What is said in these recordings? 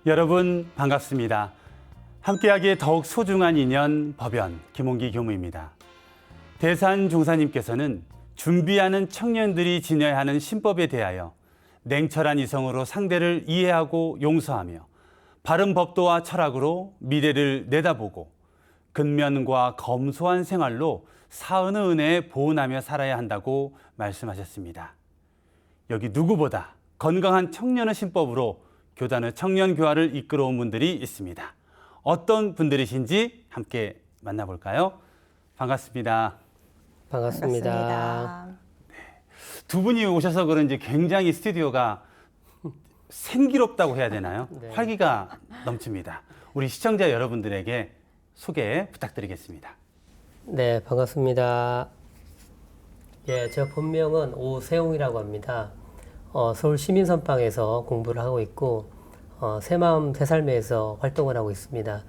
여러분 반갑습니다. 함께하기에 더욱 소중한 인연 법연 김홍기 교무입니다. 대산 종사님께서는 준비하는 청년들이 지녀야 하는 신법에 대하여 냉철한 이성으로 상대를 이해하고 용서하며 바른 법도와 철학으로 미래를 내다보고 근면과 검소한 생활로 사은의 은혜에 보은하며 살아야 한다고 말씀하셨습니다. 여기 누구보다 건강한 청년의 신법으로 교단의 청년 교화를 이끌어온 분들이 있습니다. 어떤 분들이신지 함께 만나볼까요? 반갑습니다. 반갑습니다. 두 분이 오셔서 그런지 굉장히 스튜디오가 생기롭다고 해야 되나요? 네. 활기가 넘칩니다. 우리 시청자 여러분들에게 소개 부탁드리겠습니다. 네, 반갑습니다. 예, 저 본명은 오세웅이라고 합니다. 서울 시민선방에서 공부를 하고 있고 새마음 새살매에서 활동을 하고 있습니다.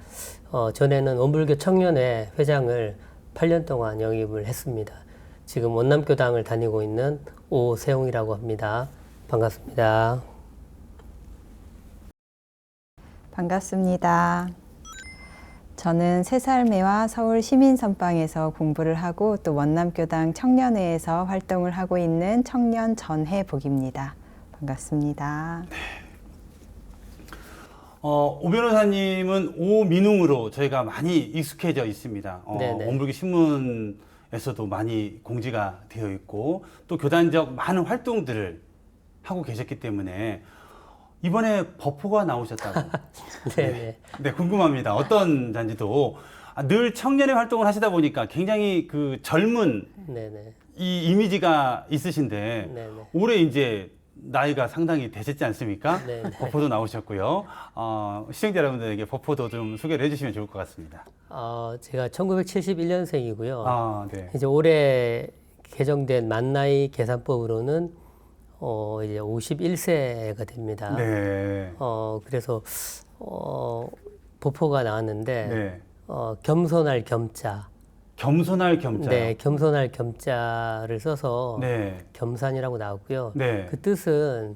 전에는 원불교 청년회 회장을 8년 동안 영입을 했습니다. 지금 원남교당을 다니고 있는 오세웅이라고 합니다. 반갑습니다. 반갑습니다. 저는 새살매와 서울 시민선방에서 공부를 하고 또 원남교당 청년회에서 활동을 하고 있는 청년 전혜복입니다. 반갑습니다. 오 변호사님은 오민웅으로 저희가 많이 익숙해져 있습니다. 네네. 원불교 신문에서도 많이 공지가 되어 있고 또 교단적 많은 활동들을 하고 계셨기 때문에 이번에 법호가 나오셨다고. 네네. 네, 궁금합니다. 어떤 잔지도 늘 청년의 활동을 하시다 보니까 굉장히 그 젊은 네네. 이 이미지가 있으신데 네네. 올해 이제 나이가 상당히 되셨지 않습니까? 네네. 법호도 나오셨고요. 시청자 여러분들에게 법호도 좀 소개를 해주시면 좋을 것 같습니다. 제가 1971년생이고요. 네. 이제 올해 개정된 만나이 계산법으로는 이제 51세가 됩니다. 네. 그래서 보포가 나왔는데 네. 겸손할 겸자. 겸손할 겸자. 네, 겸손할 겸자를 써서 네. 겸산이라고 나왔고요. 네. 그 뜻은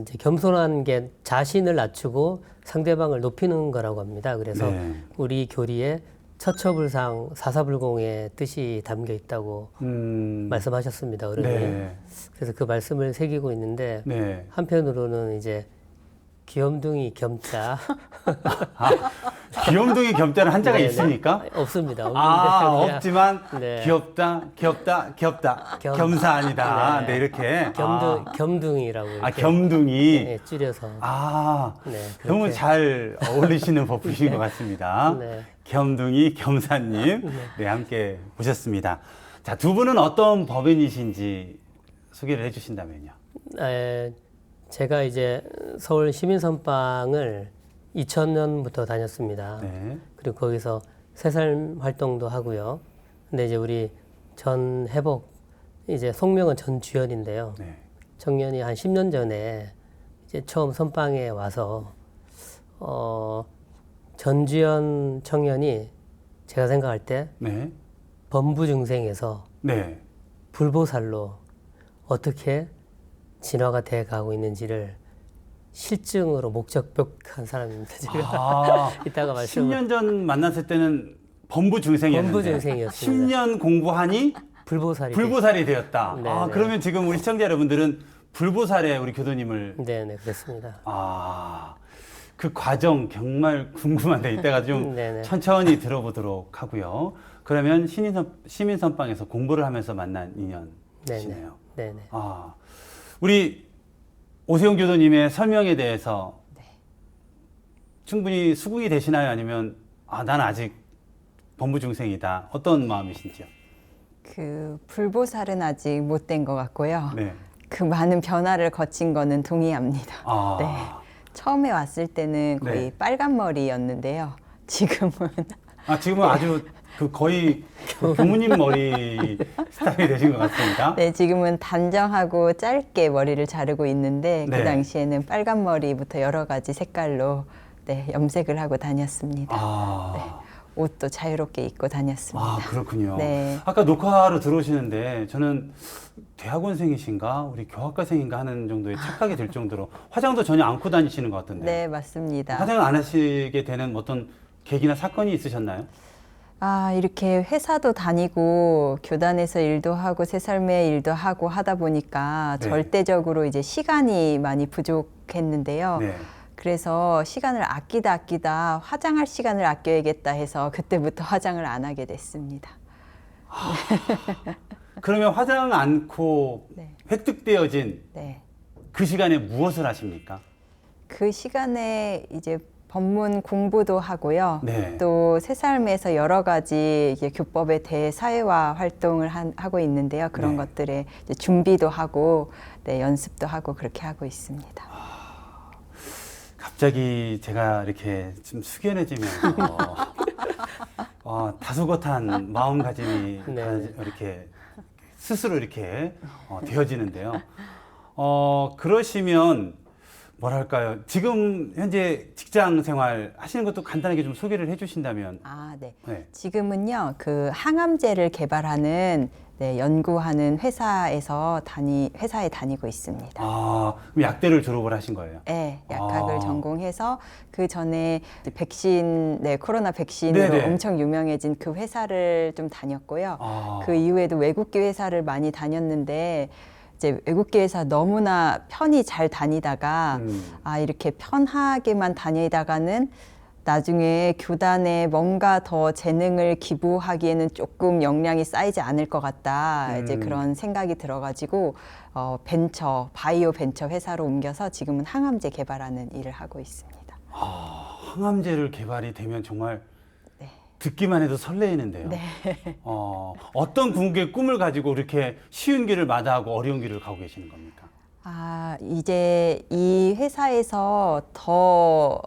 이제 겸손한 게 자신을 낮추고 상대방을 높이는 거라고 합니다. 그래서 네. 우리 교리에 처처불상 사사불공의 뜻이 담겨 있다고 말씀하셨습니다, 어른이. 네. 그래서 그 말씀을 새기고 있는데 네. 한편으로는 이제 귀염둥이 겸자 귀염둥이 겸자는 한자가 네네. 있습니까? 없습니다. 없는데 그냥 없지만 네. 귀엽다, 귀엽다, 귀엽다. 겸사아니다. 네, 이렇게. 겸둥이라고 이렇게 겸둥이. 네, 줄여서 네, 그렇게. 너무 잘 어울리시는 버프이신 것 같습니다. 네. 겸둥이 겸사님, 네, 함께 보셨습니다. 자, 두 분은 어떤 법인이신지 소개를 해주신다면요. 제가 이제 서울 시민선방을 2000년부터 다녔습니다. 네. 그리고 거기서 새살 활동도 하고요. 근데 이제 우리 전혜복, 이제 속명은 전주연인데요. 네. 청년이 한 10년 전에 이제 처음 선방에 와서, 전주연 청년이 제가 생각할 때 네. 범부중생에서 네. 불보살로 어떻게 진화가 돼 가고 있는지를 실증으로 목적벽한 사람입니다. 제가 이따가 말씀을 10년 전 만났을 때는 범부중생이었는데 범부중생이었습니다. 10년 공부하니 불보살이 되었다. 네, 네. 그러면 지금 우리 시청자 여러분들은 불보살의 우리 교도님을 네, 그렇습니다. 그 과정 정말 궁금한데 이따가 좀 네네. 천천히 들어보도록 하고요. 그러면 시민선방에서 공부를 하면서 만난 인연이시네요. 네네. 우리 오세훈 교도님의 설명에 대해서 충분히 수긍이 되시나요? 아니면 난 아직 범부중생이다. 어떤 마음이신지요? 그 불보살은 아직 못 된 것 같고요. 네. 그 많은 변화를 거친 거는 동의합니다. 네. 처음에 왔을 때는 거의 네. 빨간 머리였는데요. 지금은 지금은 아주 거의 교무님 머리 스타일이 되신 것 같습니다. 네, 지금은 단정하고 짧게 머리를 자르고 있는데 네. 그 당시에는 빨간 머리부터 여러 가지 색깔로 네, 염색을 하고 다녔습니다. 옷도 자유롭게 입고 다녔습니다. 아, 그렇군요. 네. 아까 녹화로 들어오시는데 저는 대학원생이신가 우리 교학과생인가 하는 정도의 착각이 들 정도로 화장도 전혀 않고 다니시는 것 같은데. 네, 맞습니다. 화장을 안 하시게 되는 어떤 계기나 사건이 있으셨나요? 아, 이렇게 회사도 다니고 교단에서 일도 하고 새썰매 일도 하고 하다 보니까 네. 절대적으로 이제 시간이 많이 부족했는데요. 네. 그래서 시간을 아끼다 화장할 시간을 아껴야겠다 해서 그때부터 화장을 안 하게 됐습니다. 그러면 화장 않고 네. 획득되어진 네. 그 시간에 무엇을 하십니까? 그 시간에 이제 법문 공부도 하고요. 네. 또 새삶에서 여러 가지 이게 교법에 대해 사회화 활동을 하고 있는데요. 그런 네. 것들에 이제 준비도 하고 네, 연습도 하고 그렇게 하고 있습니다. 갑자기 제가 이렇게 좀 숙연해지면서 다소곳한 마음가짐이 네. 이렇게 스스로 이렇게 되어지는데요. 그러시면 뭐랄까요? 지금 현재 직장 생활 하시는 것도 간단하게 좀 소개를 해주신다면. 아, 네. 네. 지금은요, 그 항암제를 개발하는 네, 연구하는 회사에 다니고 있습니다. 아, 그럼 약대를 졸업을 하신 거예요? 네, 약학을 아. 전공해서 그 전에 백신, 네, 코로나 백신으로 네네. 엄청 유명해진 그 회사를 좀 다녔고요. 아. 그 이후에도 외국계 회사를 많이 다녔는데 이제 외국계 회사 너무나 편히 잘 다니다가 아, 이렇게 편하게만 다니다가는 나중에 교단에 뭔가 더 재능을 기부하기에는 조금 역량이 쌓이지 않을 것 같다. 이제 그런 생각이 들어가지고 바이오 벤처 회사로 옮겨서 지금은 항암제 개발하는 일을 하고 있습니다. 항암제를 개발이 되면 정말 네. 듣기만 해도 설레이는데요. 네. 어떤 궁극의 꿈을 가지고 이렇게 쉬운 길을 마다하고 어려운 길을 가고 계시는 겁니까? 아, 이제 이 회사에서 더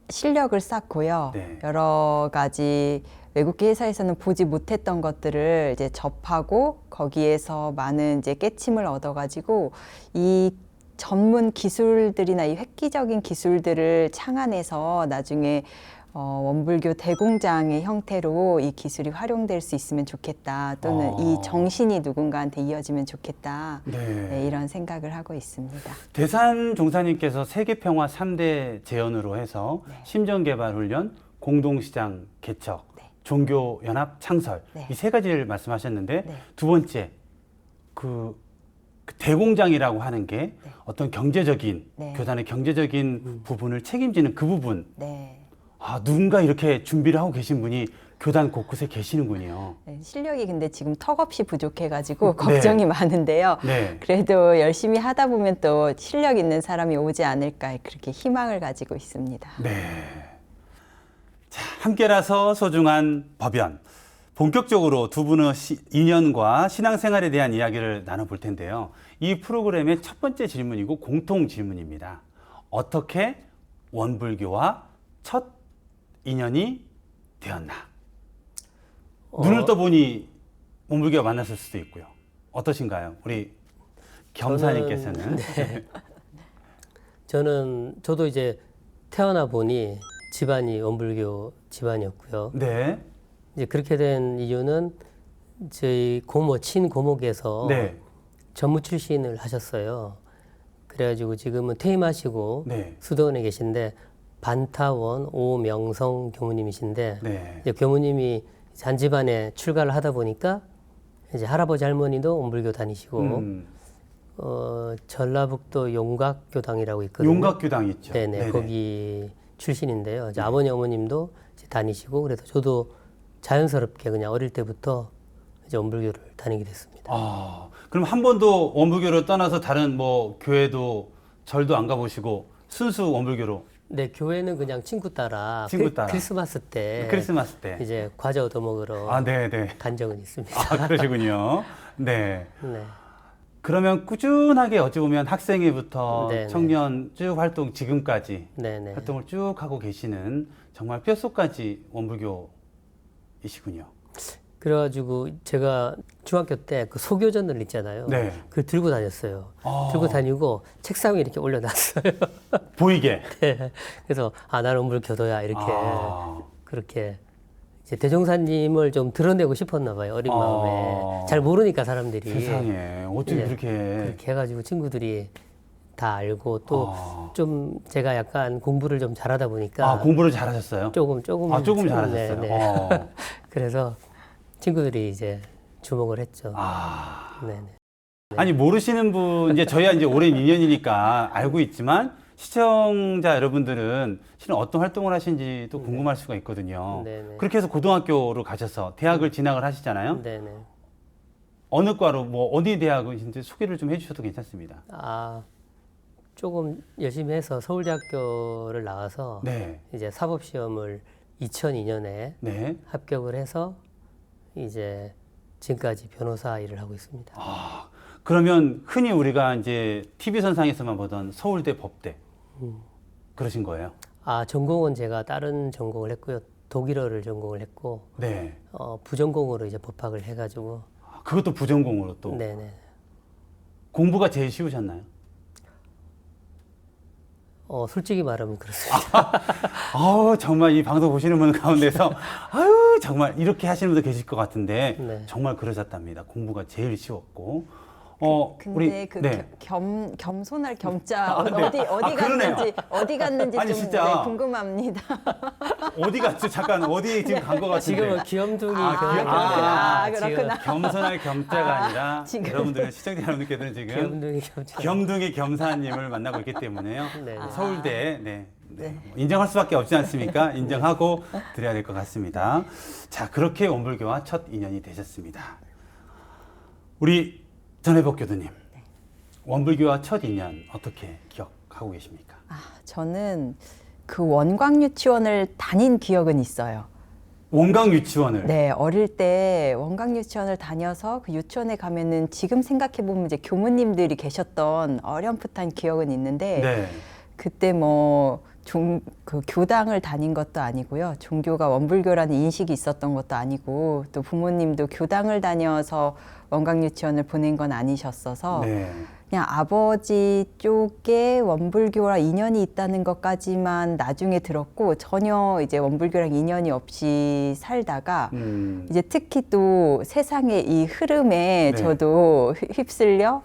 실력을 쌓고요. 네. 여러 가지 외국계 회사에서는 보지 못했던 것들을 이제 접하고 거기에서 많은 이제 깨침을 얻어가지고 이 전문 기술들이나 이 획기적인 기술들을 창안해서 나중에 원불교 대공장의 형태로 이 기술이 활용될 수 있으면 좋겠다. 또는 이 정신이 누군가한테 이어지면 좋겠다. 네, 이런 생각을 하고 있습니다. 대산 종사님께서 세계평화 3대 제언으로 해서 네. 심정개발훈련, 공동시장 개척, 네. 종교연합 창설 네. 이 세 가지를 말씀하셨는데 네. 두 번째 그 대공장이라고 하는 게 네. 어떤 경제적인 네. 교단의 경제적인 부분을 책임지는 그 부분 네. 누군가 이렇게 준비를 하고 계신 분이 교단 곳곳에 계시는군요. 네, 실력이 근데 지금 턱없이 부족해가지고 걱정이 많은데요. 네. 그래도 열심히 하다 보면 또 실력 있는 사람이 오지 않을까 그렇게 희망을 가지고 있습니다. 네. 자, 함께라서 소중한 법연. 본격적으로 두 분의 인연과 신앙생활에 대한 이야기를 나눠볼 텐데요. 이 프로그램의 첫 번째 질문이고 공통 질문입니다. 어떻게 원불교와 첫 인연이 되었나? 눈을 떠보니 원불교가 만났을 수도 있고요. 어떠신가요? 우리 겸사님께서는. 저도 이제 태어나 보니 집안이 원불교 집안이었고요. 네. 이제 그렇게 된 이유는 저희 친고모께서 네. 전무 출신을 하셨어요. 그래가지고 지금은 퇴임하시고 네. 수도원에 계신데 반타원 오명성 교무님이신데 네. 이제 교무님이 한 집안에 출가를 하다 보니까 이제 할아버지 할머니도 원불교 다니시고 전라북도 용각교당이라고 있거든요. 용각교당 있죠. 네네. 네네. 거기 출신인데요. 이제 아버님 어머님도 이제 다니시고 그래서 저도 자연스럽게 그냥 어릴 때부터 이제 원불교를 다니게 됐습니다. 그럼 한 번도 원불교를 떠나서 다른 뭐 교회도 절도 안 가보시고 순수 원불교로? 네, 교회는 그냥 친구 따라 크리스마스 때 이제 과자 얻어 먹으러 네네. 간 적은 있습니다. 그러시군요. 네. 네. 그러면 꾸준하게 어찌 보면 학생회부터 네네. 청년 쭉 활동 지금까지 네네. 활동을 쭉 하고 계시는 정말 뼛속까지 원불교이시군요. 그래가지고 제가 중학교 때 그 소교전을 있잖아요. 네. 그걸 들고 다녔어요. 들고 다니고 책상 위에 이렇게 올려놨어요. 보이게. 네. 그래서 나는 원불교도야 이렇게 아. 그렇게 이제 대종사님을 좀 드러내고 싶었나 봐요. 어린 마음에. 잘 모르니까 사람들이. 세상에 어떻게 네. 그렇게 그렇게 해가지고 친구들이 다 알고 또 아. 좀 제가 약간 공부를 좀 잘하다 보니까 공부를 잘하셨어요? 조금 조금 잘하셨어요. 네, 네. 그래서 친구들이 이제 주목을 했죠. 네네. 아니 모르시는 분 이제 저희가 이제 오랜 인연이니까 알고 있지만 시청자 여러분들은 실은 어떤 활동을 하시는지도 궁금할 수가 있거든요. 네네. 그렇게 해서 고등학교로 가셔서 대학을 진학을 하시잖아요. 네네. 어느 과로 뭐 어디 대학이신지 소개를 좀 해주셔도 괜찮습니다. 조금 열심히 해서 서울대학교를 나와서 네, 이제 사법시험을 2002년에 네. 합격을 해서 이제 지금까지 변호사 일을 하고 있습니다. 그러면 흔히 우리가 이제 TV 선상에서만 보던 서울대 법대 그러신 거예요? 전공은 제가 다른 전공을 했고요. 독일어를 전공을 했고 네. 부전공으로 이제 법학을 해가지고 그것도 부전공으로 또 네네. 공부가 제일 쉬우셨나요? 솔직히 말하면 그렇습니다. 정말 이 방송 보시는 분 가운데서 아유 정말 이렇게 하시는 분도 계실 것 같은데 네. 정말 그러셨답니다. 공부가 제일 쉬웠고 근데 네. 겸손할 겸자 네. 어디 그러네요. 어디 갔는지 아니, 좀 진짜. 궁금합니다. 어디 갔죠? 잠깐 어디 지금 간 것 같은데 지금은 귀염둥이 그렇구나. 겸손할 겸자가 아니라 지금. 여러분들 시청자 여러분들께서는 지금 귀염둥이 겸자. 겸둥이 겸사님을 만나고 있기 때문에요. 네. 서울대 인정할 수밖에 없지 않습니까? 인정하고 드려야 될 것 같습니다. 자, 그렇게 원불교와 첫 인연이 되셨습니다. 우리 전혜복 교수님, 원불교와 첫 인연 어떻게 기억하고 계십니까? 저는 그 원광 유치원을 다닌 기억은 있어요. 원광 유치원을. 네, 어릴 때 원광 유치원을 다녀서 그 유치원에 가면은 지금 생각해 보면 이제 교무님들이 계셨던 어렴풋한 기억은 있는데 네. 그때 그 교당을 다닌 것도 아니고요. 종교가 원불교라는 인식이 있었던 것도 아니고 또 부모님도 교당을 다녀서 원광 유치원을 보낸 건 아니셨어서 네. 그냥 아버지 쪽에 원불교와 인연이 있다는 것까지만 나중에 들었고 전혀 이제 원불교랑 인연이 없이 살다가 이제 특히 또 세상의 이 흐름에 네. 저도 휩쓸려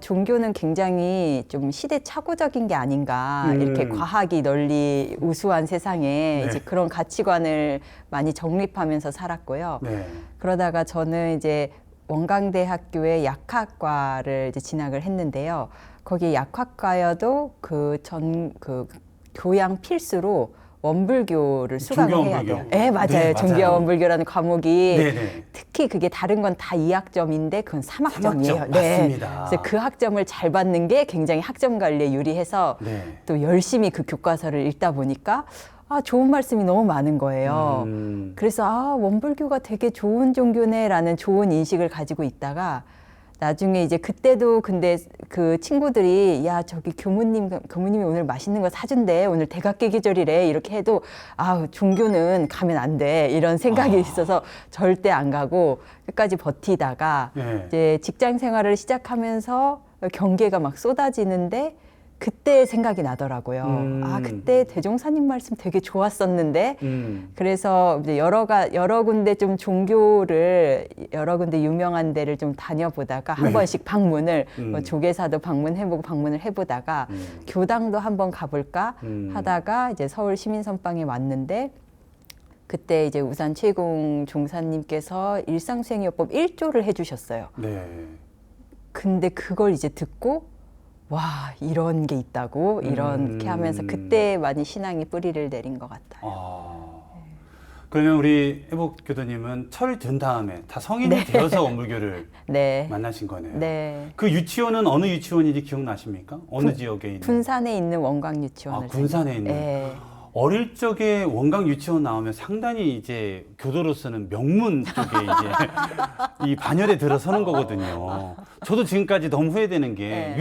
종교는 굉장히 좀 시대착오적인 게 아닌가 이렇게 과학이 널리 우수한 세상에 네. 이제 그런 가치관을 많이 정립하면서 살았고요. 네. 그러다가 저는 이제 원광대학교의 약학과를 이제 진학을 했는데요. 거기 약학과여도 그 교양 필수로 원불교를 수강을 종교 해야 원불교. 돼요. 네, 맞아요. 네, 종교 맞아요. 원불교라는 과목이 네네. 특히 그게 다른 건 다 2학점인데 그건 3학점이에요. 3학점, 맞습니다. 그래서 그 학점을 잘 받는 게 굉장히 학점 관리에 유리해서 네. 또 열심히 그 교과서를 읽다 보니까 좋은 말씀이 너무 많은 거예요. 그래서 원불교가 되게 좋은 종교네라는 좋은 인식을 가지고 있다가 나중에 이제 그때도 근데 그 친구들이 야 저기 교무님이 오늘 맛있는 거 사준대 오늘 대각계 계절이래 이렇게 해도 종교는 가면 안 돼 이런 생각이 있어서 절대 안 가고 끝까지 버티다가 네. 이제 직장 생활을 시작하면서 경계가 막 쏟아지는데 그때 생각이 나더라고요. 그때 대종사님 말씀 되게 좋았었는데 그래서 이제 여러 군데 좀 종교를 여러 군데 유명한 데를 좀 다녀보다가 한 번씩 방문을 조계사도 방문을 해보다가 교당도 한번 가볼까 하다가 이제 서울 시민선방에 왔는데 그때 이제 우산 최공 종사님께서 일상수행요법 1조를 해주셨어요. 네. 근데 그걸 이제 듣고 와 이런 게 있다고 이렇게 하면서 그때 많이 신앙이 뿌리를 내린 것 같아요. 그러면 우리 해복 교도님은 철 든 다음에 다 성인이 되어서 원불교를 네. 만나신 거네요. 네. 그 유치원은 어느 유치원인지 기억나십니까? 어느 지역에 있는? 군산에 있는 원광 유치원을 군산에 있는. 네. 어릴 적에 원광 유치원 나오면 상당히 이제 교도로서는 명문 쪽에 이제 이 반열에 들어서는 거거든요. 저도 지금까지 너무 후회되는 게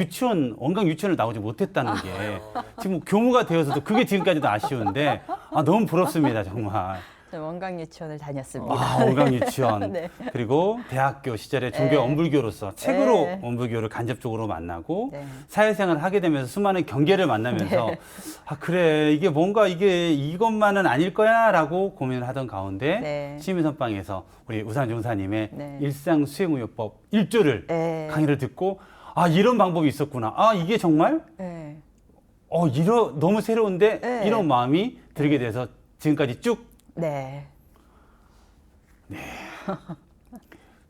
원광 유치원을 나오지 못했다는 게 지금 교무가 되어서도 그게 지금까지도 아쉬운데 너무 부럽습니다 정말. 원광 유치원을 다녔습니다. 아, 원광 유치원. 네. 그리고 대학교 시절에 종교 네. 원불교로서 책으로 네. 원불교를 간접적으로 만나고 네. 사회생활을 하게 되면서 수많은 경계를 만나면서 아, 그래. 이게 뭔가 이게 이것만은 아닐 거야 라고 고민을 하던 가운데 네. 시민선방에서 우리 우산 종사님의 네. 일상 수행의료법 1조를 네. 강의를 듣고 아, 이런 방법이 있었구나. 아, 이게 정말 네. 너무 새로운데 네. 이런 마음이 들게 돼서 지금까지 쭉 네.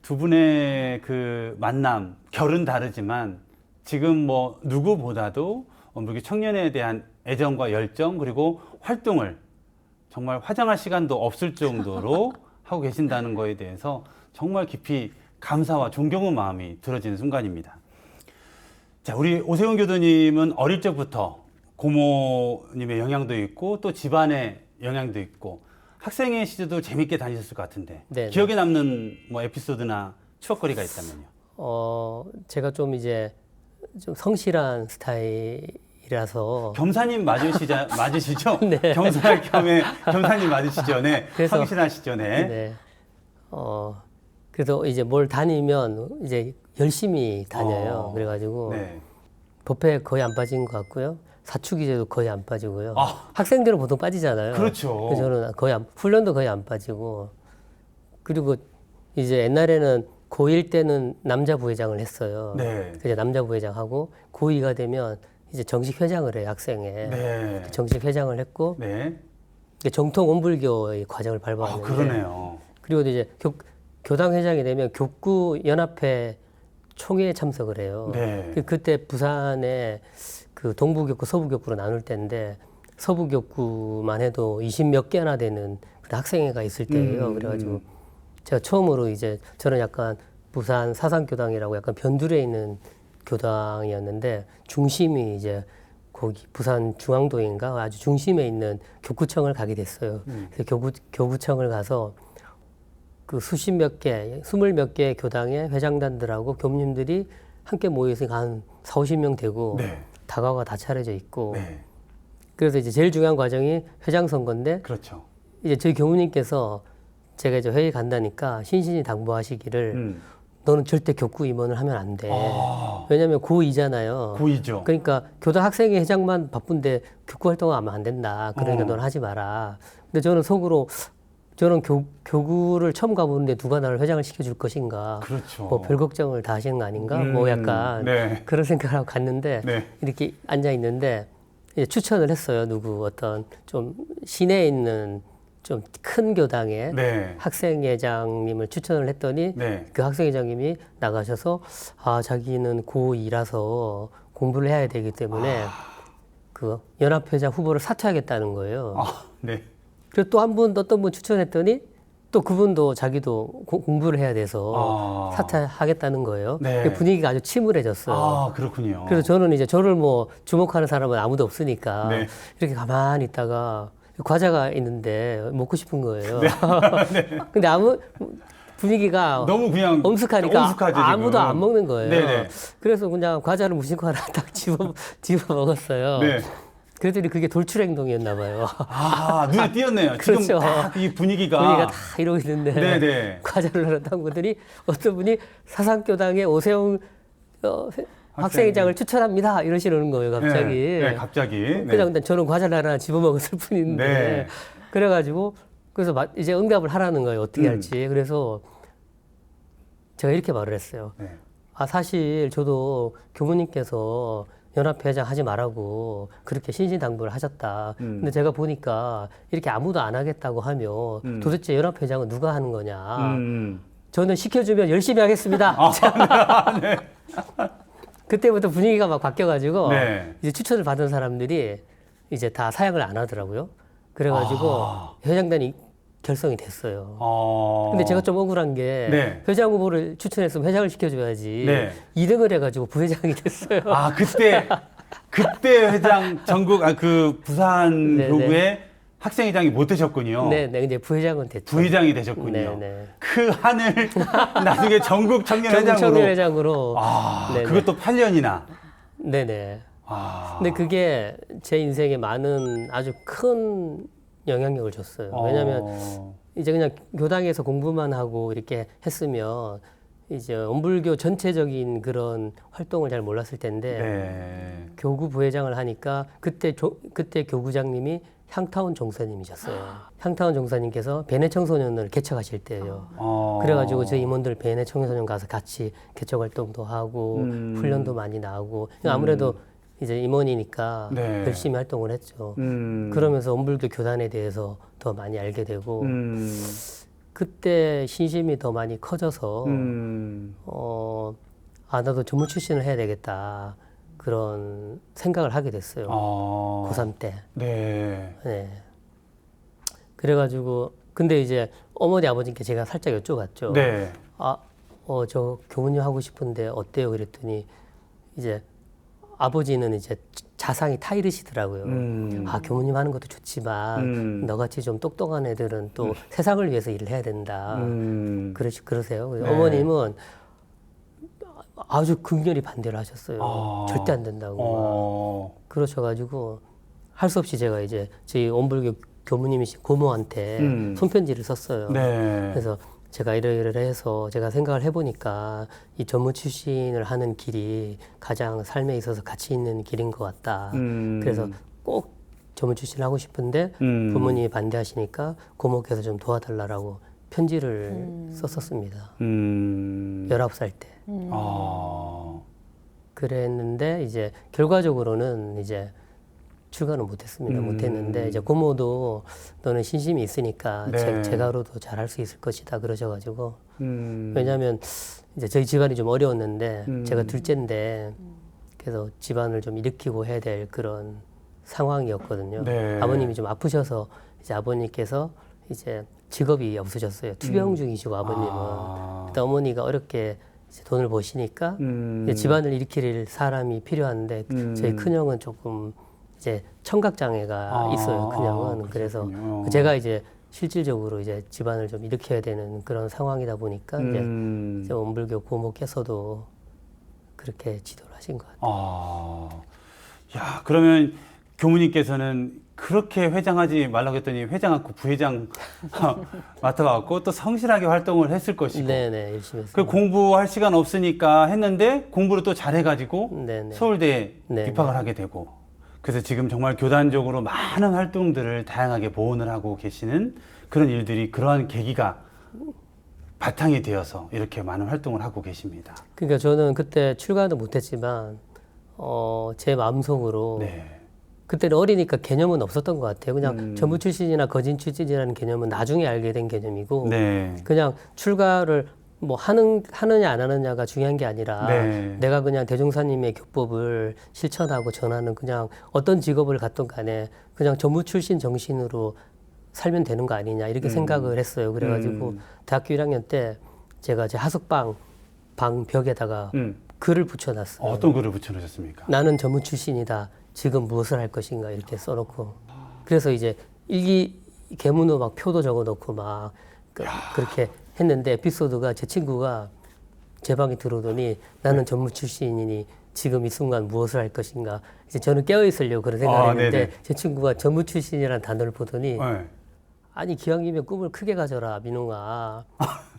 두 분의 그 만남, 결은 다르지만 지금 뭐 누구보다도 원불교 청년에 대한 애정과 열정 그리고 활동을 정말 화장할 시간도 없을 정도로 하고 계신다는 거에 대해서 정말 깊이 감사와 존경의 마음이 들어지는 순간입니다. 자, 우리 오세훈 교수님은 어릴 적부터 고모님의 영향도 있고 또 집안의 영향도 있고 학생의 시절도 재밌게 다니셨을 것 같은데 네네. 기억에 남는 뭐 에피소드나 추억거리가 있다면요. 제가 좀 이제 좀 성실한 스타일이라서 겸사님 맞으시죠? 네. 겸사할 겸에 겸사님 맞으시죠? 네. 그래서- 성실하시죠? 네. 네. 그래서 이제 뭘 다니면 이제 열심히 다녀요. 그래가지고 네. 법회에 거의 안 빠진 것 같고요. 사축이제도 거의 안 빠지고요. 아. 학생들은 보통 빠지잖아요. 그렇죠. 그래서 저는 훈련도 거의 안 빠지고 그리고 이제 옛날에는 고1 때는 남자 부회장을 했어요. 네. 그래서 남자 부회장하고 고2가 되면 이제 정식 회장을 해요, 학생회. 네. 정식 회장을 했고 네. 정통 원불교의 과정을 아, 밟아왔는데 그러네요. 그리고 이제 교당 회장이 되면 교구 연합회 총회에 참석을 해요. 네. 그때 부산에 그 동부교구, 서부교구로 나눌 때인데 서부교구만 해도 20몇 개나 되는 그런 학생회가 있을 때예요. 그래가지고 제가 처음으로 이제 저는 약간 부산 사상교당이라고 약간 변두리에 있는 교당이었는데 중심이 이제 거기 부산 중앙동인가 아주 중심에 있는 교구청을 가게 됐어요. 그래서 교구청을 가서 그 수십 몇 개, 20몇 개의 교당의 회장단들하고 교무님들이 함께 모여서 한 40~50명 되고 네. 다과가 다 차려져 있고 네. 그래서 이제 제일 중요한 과정이 회장 선거인데 그렇죠. 이제 저희 교무님께서 제가 이제 회의 간다니까 신신이 당부하시기를 너는 절대 교구 임원을 하면 안 돼. 아. 왜냐하면 고2잖아요. 고이죠. 그러니까 교당 학생회 회장만 바쁜데 교구 활동을 하면 안 된다. 그러니까 너는 하지 마라. 근데 저는 속으로 저는 교구를 처음 가보는데 누가 나를 회장을 시켜줄 것인가. 그렇죠. 뭐 별 걱정을 다 하시는 거 아닌가. 뭐 약간 네. 그런 생각을 하고 갔는데 네. 이렇게 앉아 있는데 이제 추천을 했어요. 누구 어떤 좀 시내에 있는 좀 큰 교당의 네. 학생회장님을 추천을 했더니 네. 그 학생회장님이 나가셔서 아 자기는 고2라서 공부를 해야 되기 때문에 그 연합회장 후보를 사퇴하겠다는 거예요. 아, 네. 그리고 또 한 분 어떤 분 추천했더니 또 그분도 자기도 공부를 해야 돼서 아. 사퇴하겠다는 거예요. 네. 분위기가 아주 침울해졌어요. 아, 그렇군요. 그래서 저는 이제 저를 뭐 주목하는 사람은 아무도 없으니까 네. 이렇게 가만히 있다가 과자가 있는데 먹고 싶은 거예요. 네. 근데 분위기가 너무 그냥 엄숙하니까 엄숙하죠, 아무도 지금. 안 먹는 거예요. 네네. 그래서 그냥 과자를 무심코 하나 딱 집어 먹었어요. 네. 그랬더니 그게 돌출 행동이었나 봐요. 아, 눈에 띄었네요. 그렇죠. 지금 딱 이 분위기가. 분위기가 다 이러고 있는데 네네. 과자를 하나 딱 보더니 어떤 분이 사상교당의 오세훈 학생회장을 추천합니다 이러시는 거예요 갑자기. 네, 갑자기. 네. 그냥 근데 저는 과자를 하나 집어먹었을 뿐인데 네. 그래가지고 그래서 이제 응답을 하라는 거예요 어떻게 할지. 그래서 제가 이렇게 말을 했어요. 네. 아 사실 저도 교무님께서 연합회장 하지 말라고 그렇게 신신당부를 하셨다. 근데 제가 보니까 이렇게 아무도 안 하겠다고 하면 도대체 연합회장은 누가 하는 거냐. 저는 시켜주면 열심히 하겠습니다. 네. 그때부터 분위기가 막 바뀌어가지고 네. 이제 추천을 받은 사람들이 이제 다 사양을 안 하더라고요. 그래가지고 회장단이 결성이 됐어요. 근데 제가 좀 억울한 게 네. 회장 후보를 추천했으면 회장을 시켜줘야지 네. 2등을 해가지고 부회장이 됐어요. 아, 그때 회장 전국 그 부산 네네. 교구의 학생회장이 못 되셨군요. 네, 이제 부회장은 됐죠. 부회장이 되셨군요. 네. 그 한을 나중에 전국 청년회장으로. 청년회장으로. 아, 네네. 그것도 8년이나. 네네. 아. 근데 그게 제 인생에 많은 아주 큰 영향력을 줬어요. 왜냐하면 어. 이제 그냥 교당에서 공부만 하고 이렇게 했으면 이제 원불교 전체적인 그런 활동을 잘 몰랐을 텐데 네. 교구 부회장을 하니까 그때 교구장님이 향타원 종사님이셨어요. 향타원 종사님께서 베네 청소년을 개척하실 때예요. 그래가지고 저희 임원들 베네 청소년 가서 같이 개척 활동도 하고 훈련도 많이 나오고 아무래도 이제 임원이니까 네. 열심히 활동을 했죠. 그러면서 원불교 교단에 대해서 더 많이 알게 되고 그때 신심이 더 많이 커져서 나도 전문 출신을 해야 되겠다 그런 생각을 하게 됐어요. 고3 때. 네. 네. 그래가지고 근데 이제 어머니 아버지께 제가 살짝 여쭤봤죠. 네. 저 교무님 하고 싶은데 어때요? 그랬더니 이제 아버지는 이제 자상이 타이르시더라고요. 교무님 하는 것도 좋지만 너같이 좀 똑똑한 애들은 또 세상을 위해서 일을 해야 된다. 그러세요. 네. 어머님은 아주 극렬히 반대를 하셨어요. 절대 안 된다고. 그러셔가지고 할 수 없이 제가 이제 저희 원불교 교무님이신 고모한테 손편지를 썼어요. 네. 그래서 제가 이러이러해서 제가 생각을 해보니까 이 전무 출신을 하는 길이 가장 삶에 있어서 가치 있는 길인 것 같다. 그래서 꼭 전무 출신을 하고 싶은데 부모님이 반대하시니까 고모께서 좀 도와달라고 편지를 썼었습니다. 19살 때. 그랬는데 이제 결과적으로는 이제 출가는 못했습니다. 못했는데 이제 고모도 너는 신심이 있으니까 네. 제가로도 잘할 수 있을 것이다 그러셔가지고 왜냐하면 이제 저희 집안이 좀 어려웠는데 제가 둘째인데 그래서 집안을 좀 일으키고 해야 될 그런 상황이었거든요. 네. 아버님이 좀 아프셔서 이제 아버님께서 이제 직업이 없으셨어요. 투병 중이시고 아버님은. 그때 어머니가 어렵게 이제 돈을 버시니까 이제 집안을 일으킬 사람이 필요한데 저희 큰형은 조금 이제 청각 장애가 있어요. 큰형은. 그래서 제가 이제 실질적으로 이제 집안을 좀 일으켜야 되는 그런 상황이다 보니까 이제 원불교 고모께서도 그렇게 지도를 하신 것 같아요. 야, 그러면 교무님께서는 그렇게 회장하지 말라고 했더니 회장하고 부회장 맡아갖고 또 성실하게 활동을 했을 것이고. 네네, 열심히 했어요. 그 공부할 시간 없으니까 했는데 공부를 또 잘해가지고 네네. 서울대에 네네. 입학을 하게 되고. 그래서 지금 정말 교단적으로 많은 활동들을 다양하게 보온을 하고 계시는 그런 일들이 그러한 계기가 바탕이 되어서 이렇게 많은 활동을 하고 계십니다. 그러니까 저는 그때 출가도 못했지만 제 마음속으로 네. 그때는 어리니까 개념은 없었던 것 같아요. 그냥 전부 출신이나 거진 출신이라는 개념은 나중에 알게 된 개념이고 네. 그냥 출가를 뭐 하느냐 안 하느냐가 중요한 게 아니라 네. 내가 그냥 대종사님의 교법을 실천하고 전하는 그냥 어떤 직업을 갖던 간에 그냥 전부 출신 정신으로 살면 되는 거 아니냐 이렇게 생각을 했어요. 그래가지고 대학교 1학년 때 제가 제 하숙방 방 벽에다가 글을 붙여놨어요. 어떤 글을 붙여놓으셨습니까? 나는 전무 출신이다. 지금 무엇을 할 것인가 이렇게 써놓고 그래서 이제 일기 계문으로 막 표도 적어놓고 막 그렇게 했는데 에피소드가 제 친구가 제 방에 들어오더니 나는 전무 출신이니 지금 이 순간 무엇을 할 것인가 이제 저는 깨어있으려고 그런 생각을 했는데 네네. 제 친구가 전무 출신이라는 단어를 보더니 네. 아니 기왕이면 꿈을 크게 가져라 민웅아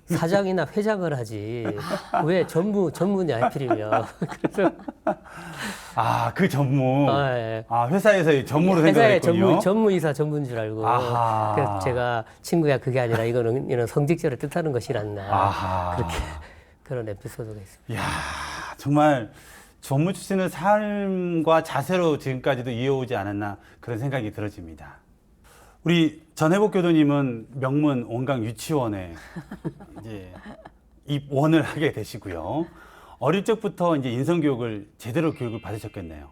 사장이나 회장을 하지 왜 전무냐 하필이면 그래서 그 전무. 예. 회사에서의 전무로 회사의 생각했군요. 전무이사 전무인 줄 알고 아하. 그래서 제가 친구야 그게 아니라 이거는 이런 성직자를 뜻하는 것이란다 아하. 그렇게 그런 에피소드가 있습니다. 이야, 정말 전무 출신의 삶과 자세로 지금까지도 이어오지 않았나 그런 생각이 들어집니다. 우리 전혜복 교도님은 명문 원광 유치원에 이제 입원을 하게 되시고요. 어릴 적부터 이제 인성교육을 제대로 교육을 받으셨겠네요.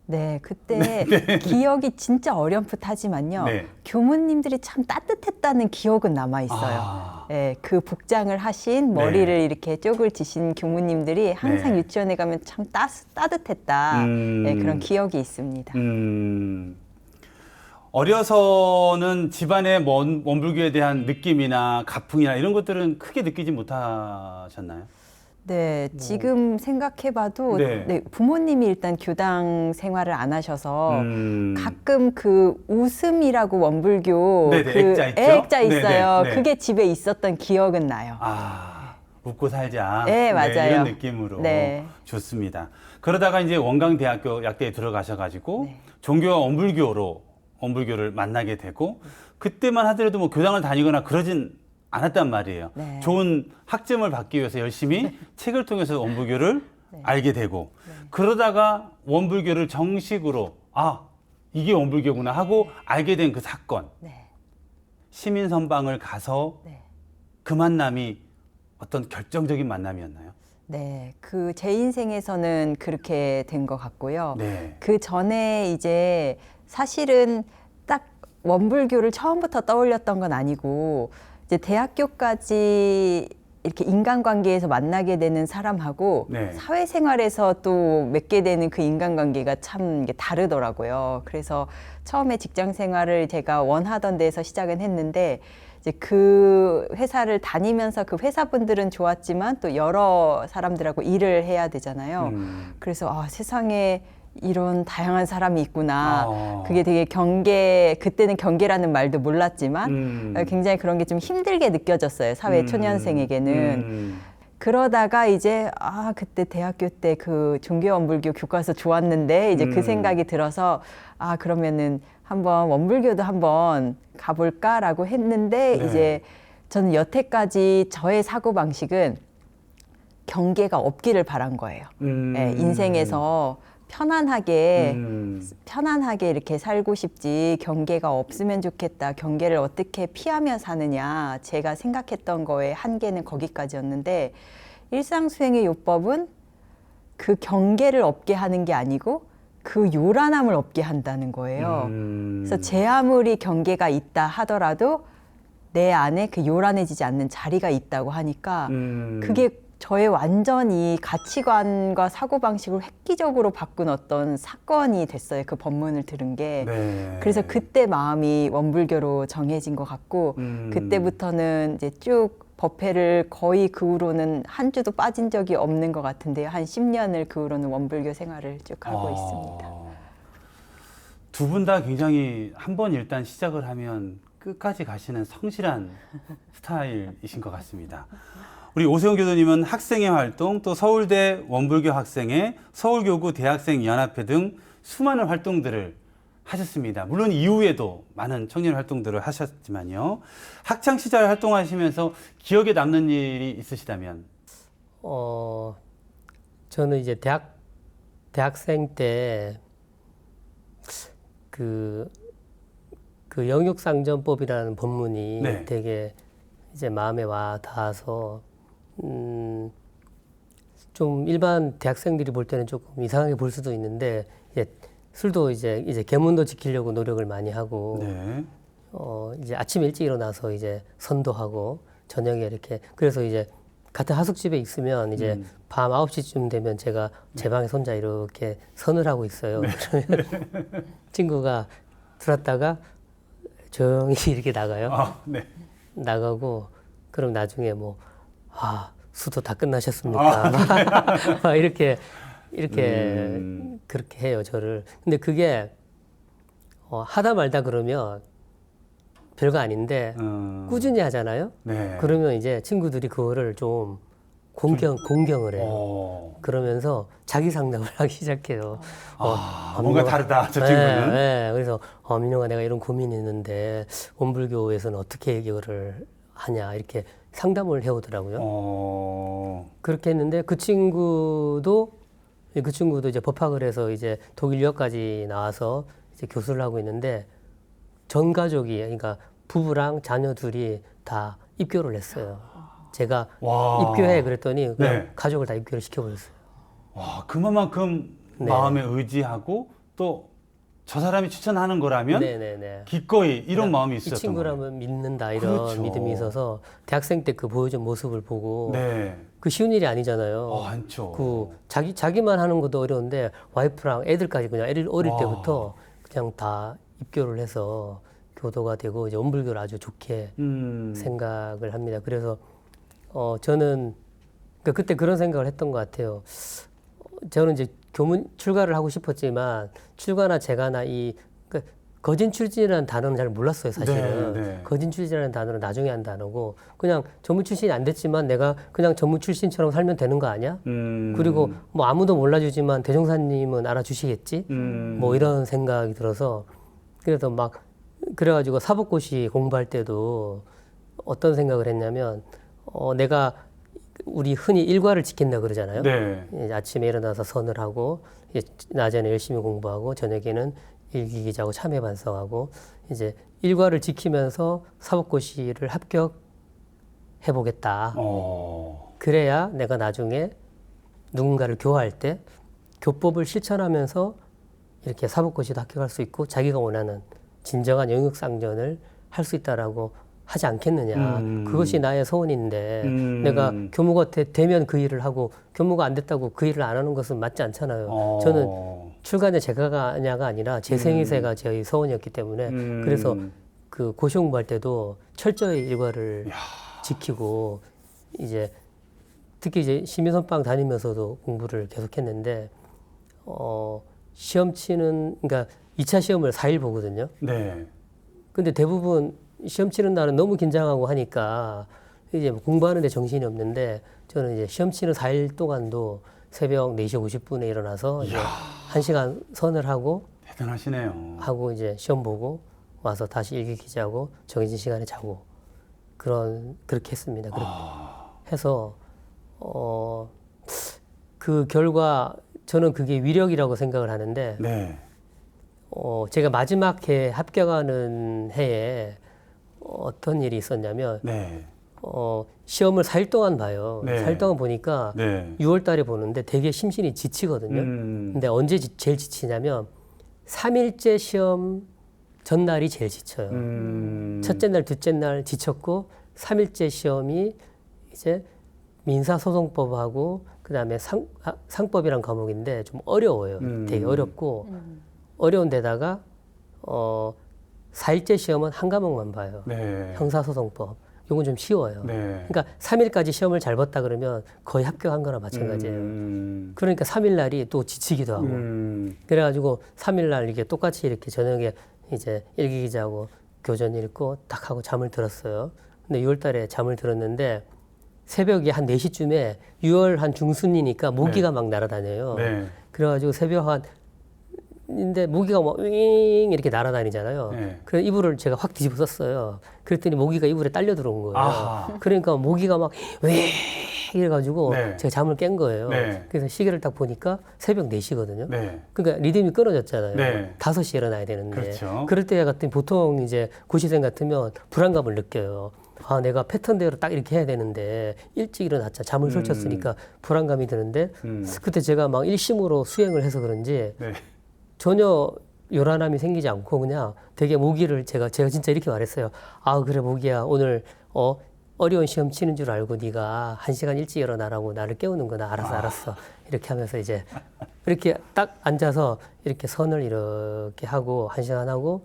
네, 그때 기억이 진짜 어렴풋하지만요. 네. 교무님들이 참 따뜻했다는 기억은 남아 있어요. 네, 그 복장을 하신 머리를 이렇게 쪽을 지신 교무님들이 항상 네. 유치원에 가면 참 따뜻했다. 네, 그런 기억이 있습니다. 어려서는 집안의 원불교에 대한 느낌이나 가풍이나 이런 것들은 크게 느끼지 못하셨나요? 네, 지금 생각해봐도 네. 네, 부모님이 일단 교당 생활을 안 하셔서 음. 가끔 그 웃음이라고 원불교 네네, 그 액자 있죠? 액자 있어요. 네네, 네. 그게 집에 있었던 기억은 나요. 아, 웃고 살자. 네, 맞아요. 이런 느낌으로. 네. 좋습니다. 그러다가 이제 원광대학교 약대에 들어가셔가지고 네. 종교와 원불교를 만나게 되고 그때만 하더라도 뭐 교당을 다니거나 그러진 않았단 말이에요. 네. 좋은 학점을 받기 위해서 열심히 책을 통해서 원불교를 알게 되고 그러다가 원불교를 정식으로 이게 원불교구나 하고 알게 된 그 사건. 네. 시민선방을 가서 네. 그 만남이 어떤 결정적인 만남이었나요? 네, 그 제 인생에서는 그렇게 된 것 같고요. 네. 그 전에 이제 사실은 딱 원불교를 처음부터 떠올렸던 건 아니고 이제 대학교까지 이렇게 인간관계에서 만나게 되는 사람하고 네. 사회생활에서 또 맺게 되는 그 인간관계가 참 이게 다르더라고요. 그래서 처음에 직장 생활을 제가 원하던 데에서 시작은 했는데 이제 그 회사를 다니면서 그 회사분들은 좋았지만 또 여러 사람들하고 일을 해야 되잖아요. 그래서 세상에 이런 다양한 사람이 있구나. 그게 되게 그때는 경계라는 말도 몰랐지만 굉장히 그런 게 좀 힘들게 느껴졌어요. 사회 초년생에게는. 그러다가 이제 그때 대학교 때 그 종교원불교 교과서 좋았는데 이제 그 생각이 들어서 그러면은 한번 원불교도 한번 가볼까라고 했는데 네. 이제 저는 여태까지 저의 사고 방식은 경계가 없기를 바란 거예요. 네, 인생에서 편안하게 이렇게 살고 싶지 경계가 없으면 좋겠다. 경계를 어떻게 피하며 사느냐. 제가 생각했던 거의 한계는 거기까지였는데 일상수행의 요법은 그 경계를 없게 하는 게 아니고 그 요란함을 없게 한다는 거예요. 그래서 제 아무리 경계가 있다 하더라도 내 안에 그 요란해지지 않는 자리가 있다고 하니까 그게 저의 완전히 가치관과 사고방식을 획기적으로 바꾼 어떤 사건이 됐어요. 그 법문을 들은 게. 네. 그래서 그때 마음이 원불교로 정해진 것 같고 그때부터는 이제 쭉 법회를 거의 그 후로는 한 주도 빠진 적이 없는 것 같은데요. 한 10년을 그 후로는 원불교 생활을 쭉 하고 있습니다. 두 분 다 굉장히 한번 일단 시작을 하면 끝까지 가시는 성실한 스타일이신 것 같습니다. 우리 오세훈 교수님은 학생회 활동, 또 서울대 원불교 학생회, 서울교구 대학생연합회 등 수많은 활동들을 하셨습니다. 물론 이후에도 많은 청년 활동들을 하셨지만요. 학창 시절 활동하시면서 기억에 남는 일이 있으시다면? 저는 이제 대학생 때 그 영육상전법이라는 법문이 네. 되게 이제 마음에 와 닿아서 좀 일반 대학생들이 볼 때는 조금 이상하게 볼 수도 있는데 술도 이제 계문도 지키려고 노력을 많이 하고 네. 이제 아침 일찍 일어나서 이제 선도하고 저녁에 이렇게 그래서 이제 같은 하숙집에 있으면 이제 밤 9시쯤 되면 제가 제 방에서 혼자 이렇게 선을 하고 있어요. 그러면 친구가 들었다가 조용히 이렇게 나가요. 네. 나가고 그럼 나중에 수도 다 끝나셨습니까? 막 이렇게 그렇게 해요, 저를. 근데 그게 하다 말다 그러면 별거 아닌데 꾸준히 하잖아요. 네. 그러면 이제 친구들이 그거를 좀 공경을 해요. 그러면서 자기 상담을 하기 시작해요. 뭔가 다르다, 저 친구는. 네, 그래서 민영아 내가 이런 고민이 있는데 원불교에서는 어떻게 해결을 하냐 이렇게 상담을 해오더라고요. 그렇게 했는데 그 친구도 이제 법학을 해서 이제 독일 유학까지 나와서 이제 교수를 하고 있는데 전 가족이 그러니까 부부랑 자녀 둘이 다 입교를 했어요. 제가 입교해 그랬더니 그냥 가족을 다 입교를 시켜버렸어요. 와, 그만큼 마음에 의지하고 또 저 사람이 추천하는 거라면 기꺼이 이런 마음이 있었던 이 친구라면 거예요. 믿는다 이런 그렇죠. 믿음이 있어서 대학생 때 그 보여준 모습을 보고 네. 그 쉬운 일이 아니잖아요. 않죠. 그 자기만 하는 것도 어려운데 와이프랑 애들까지 그냥 애들 어릴 때부터 그냥 다 입교를 해서 교도가 되고 이제 원불교를 아주 좋게 생각을 합니다. 그래서 저는 그러니까 그때 그런 생각을 했던 것 같아요. 저는 이제 교문 출가를 하고 싶었지만 출가나 재가나 이 그러니까 거진출신이라는 단어는 잘 몰랐어요, 사실은. 네, 네. 거진출신이라는 단어는 나중에 한 단어고 그냥 전문 출신이 안 됐지만 내가 그냥 전문 출신처럼 살면 되는 거 아니야? 그리고 뭐 아무도 몰라주지만 대종사님은 알아주시겠지? 뭐 이런 생각이 들어서 그래서 막 그래가지고 사법고시 공부할 때도 어떤 생각을 했냐면 내가 우리 흔히 일과를 지킨다 그러잖아요. 네. 이제 아침에 일어나서 선을 하고 이제 낮에는 열심히 공부하고 저녁에는 일기기자하고 참여 반성하고 이제 일과를 지키면서 사법고시를 합격해 보겠다. 그래야 내가 나중에 누군가를 교화할 때 교법을 실천하면서 이렇게 사법고시도 합격할 수 있고 자기가 원하는 진정한 영역상전을 할 수 있다라고 하지 않겠느냐. 그것이 나의 소원인데 내가 교무가 되면 그 일을 하고 교무가 안 됐다고 그 일을 안 하는 것은 맞지 않잖아요. 저는 출가냐 재가냐가 아니라 재생이세가 제 소원이었기 때문에 그래서 그 고시 공부할 때도 철저히 일과를 지키고 이제 특히 이제 시민선방 다니면서도 공부를 계속했는데 시험 치는 그러니까 2차 시험을 4일 보거든요. 네. 근데 대부분 시험 치는 날은 너무 긴장하고 하니까 이제 공부하는데 정신이 없는데 저는 이제 시험 치는 4일 동안도 새벽 4시 50분에 일어나서 이제 1시간 선을 하고 대단하시네요. 하고 이제 시험 보고 와서 다시 일기 기자하고 정해진 시간에 자고 그렇게 했습니다. 그렇게 해서 그 결과 저는 그게 위력이라고 생각을 하는데 네. 제가 마지막 해 합격하는 해에 어떤 일이 있었냐면 네. 시험을 4일 동안 봐요. 네. 4일 동안 보니까 네. 6월 달에 보는데 되게 심신이 지치거든요. 근데 언제 제일 지치냐면 3일째 시험 전날이 제일 지쳐요. 첫째 날, 둘째 날 지쳤고 3일째 시험이 이제 민사소송법하고 그다음에 상법이란 과목인데 좀 어려워요. 되게 어렵고 어려운 데다가 4일째 시험은 한 과목만 봐요. 네. 형사소송법. 요건 좀 쉬워요. 네. 그러니까 3일까지 시험을 잘 봤다 그러면 거의 합격한 거나 마찬가지예요. 그러니까 3일 날이 또 지치기도 하고. 그래가지고 3일 날 이게 똑같이 이렇게 저녁에 이제 일기기자하고 교전 읽고 딱 하고 잠을 들었어요. 근데 6월 달에 잠을 들었는데 새벽에 한 4시쯤에 6월 한 중순이니까 모기가 네. 막 날아다녀요. 네. 그래가지고 새벽 근데 모기가 막 윙 이렇게 날아다니잖아요. 네. 그래서 이불을 제가 확 뒤집어 썼어요. 그랬더니 모기가 이불에 딸려 들어온 거예요. 아하. 그러니까 모기가 막 윙 이래가지고 네. 제가 잠을 깬 거예요. 네. 그래서 시계를 딱 보니까 새벽 4시거든요. 네. 그러니까 리듬이 끊어졌잖아요. 네. 5시에 일어나야 되는데. 그렇죠. 그럴 때 같은 보통 이제 고시생 같으면 불안감을 느껴요. 아, 내가 패턴대로 딱 이렇게 해야 되는데 일찍 일어났자 잠을 설쳤으니까 불안감이 드는데 그때 제가 막 일심으로 수행을 해서 그런지 네. 전혀 요란함이 생기지 않고 그냥 되게 모기를 제가 진짜 이렇게 말했어요. 아, 그래 모기야 오늘 어려운 시험 치는 줄 알고 네가 1시간 일찍 일어나라고 나를 깨우는구나. 알았어. 이렇게 하면서 이제 이렇게 딱 앉아서 이렇게 선을 이렇게 하고 1시간 하고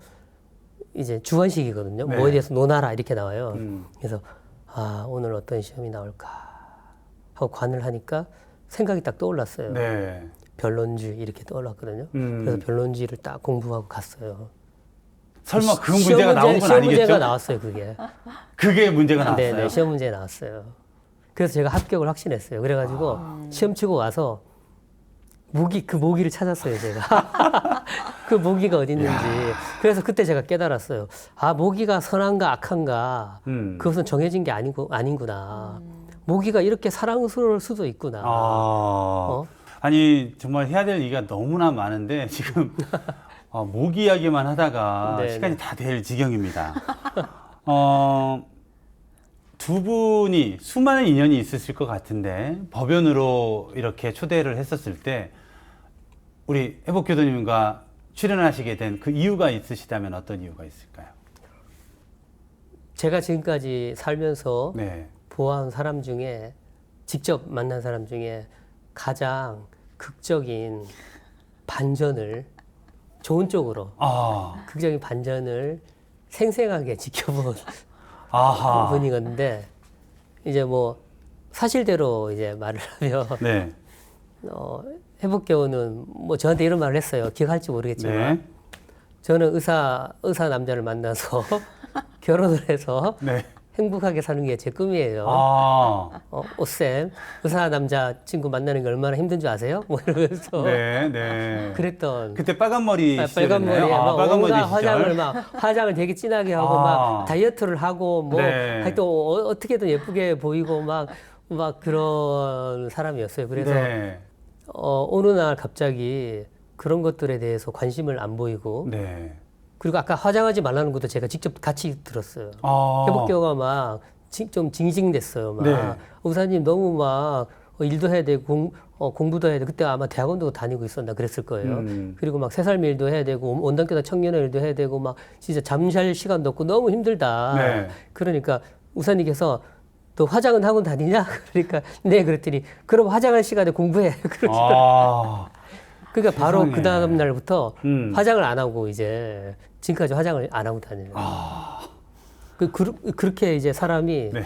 이제 주관식이거든요. 네. 뭐에 대해서 논하라 이렇게 나와요. 그래서 아, 오늘 어떤 시험이 나올까 하고 관을 하니까 생각이 딱 떠올랐어요. 네. 변론지 이렇게 떠올랐거든요. 그래서 변론지를 딱 공부하고 갔어요. 설마 그 문제가 나온 건 시험 문제가 아니겠죠? 나왔어요, 그게. 그게 문제가 나왔어요. 네, 시험 문제 나왔어요. 그래서 제가 합격을 확신했어요. 그래가지고 시험 치고 와서 그 모기를 찾았어요, 제가. 그 모기가 어디 있는지. 그래서 그때 제가 깨달았어요. 아, 모기가 선한가 악한가. 그것은 정해진 게 아닌구나. 모기가 이렇게 사랑스러울 수도 있구나. 아니 정말 해야 될 얘기가 너무나 많은데 지금 모기 이야기만 하다가 네, 시간이 네. 다 될 지경입니다. 두 분이 수많은 인연이 있으실 것 같은데 법연으로 이렇게 초대를 했었을 때 우리 회복교도님과 출연하시게 된 그 이유가 있으시다면 어떤 이유가 있을까요? 제가 지금까지 살면서 네. 보아한 사람 중에 직접 만난 사람 중에 가장 극적인 반전을 좋은 쪽으로 극적인 반전을 생생하게 지켜본 아하. 분이건데 이제 뭐 사실대로 이제 말을 하면 네. 회복교는 뭐 저한테 이런 말을 했어요. 기억할지 모르겠지만 네. 저는 의사 남자를 만나서 결혼을 해서 네. 행복하게 사는 게 제 꿈이에요. 아. 오쌤, 의사 남자 친구 만나는 게 얼마나 힘든 줄 아세요? 뭐 이러면서 네, 네. 그랬던. 그때 빨간 머리 빨간 시절이었나요? 머리에 막 빨간 머리 온갖 시절. 화장을 되게 진하게 하고 아. 막 다이어트를 하고 뭐 네. 하여튼 어떻게든 예쁘게 보이고 막 그런 사람이었어요. 그래서 네. 어느 날 갑자기 그런 것들에 대해서 관심을 안 보이고 네. 그리고 아까 화장하지 말라는 것도 제가 직접 같이 들었어요. 아. 회복교가 막 좀 징징댔어요. 막 네. 의사님 너무 막 일도 해야 되고 공부도 해야 돼. 그때 아마 대학원도 다니고 있었나 그랬을 거예요. 그리고 막 새살미 일도 해야 되고 원단교단 청년회 일도 해야 되고 막 진짜 잠잘 시간도 없고 너무 힘들다. 네. 그러니까 의사님께서 너 화장은 하고 다니냐? 그러니까 네 그랬더니 그럼 화장할 시간에 공부해. 그러시더라고요. 아. 그러니까 바로 세상에. 그 다음 날부터 음. 화장을 안 하고 이제 지금까지 화장을 안 하고 다니는. 그렇게 이제 사람이 네.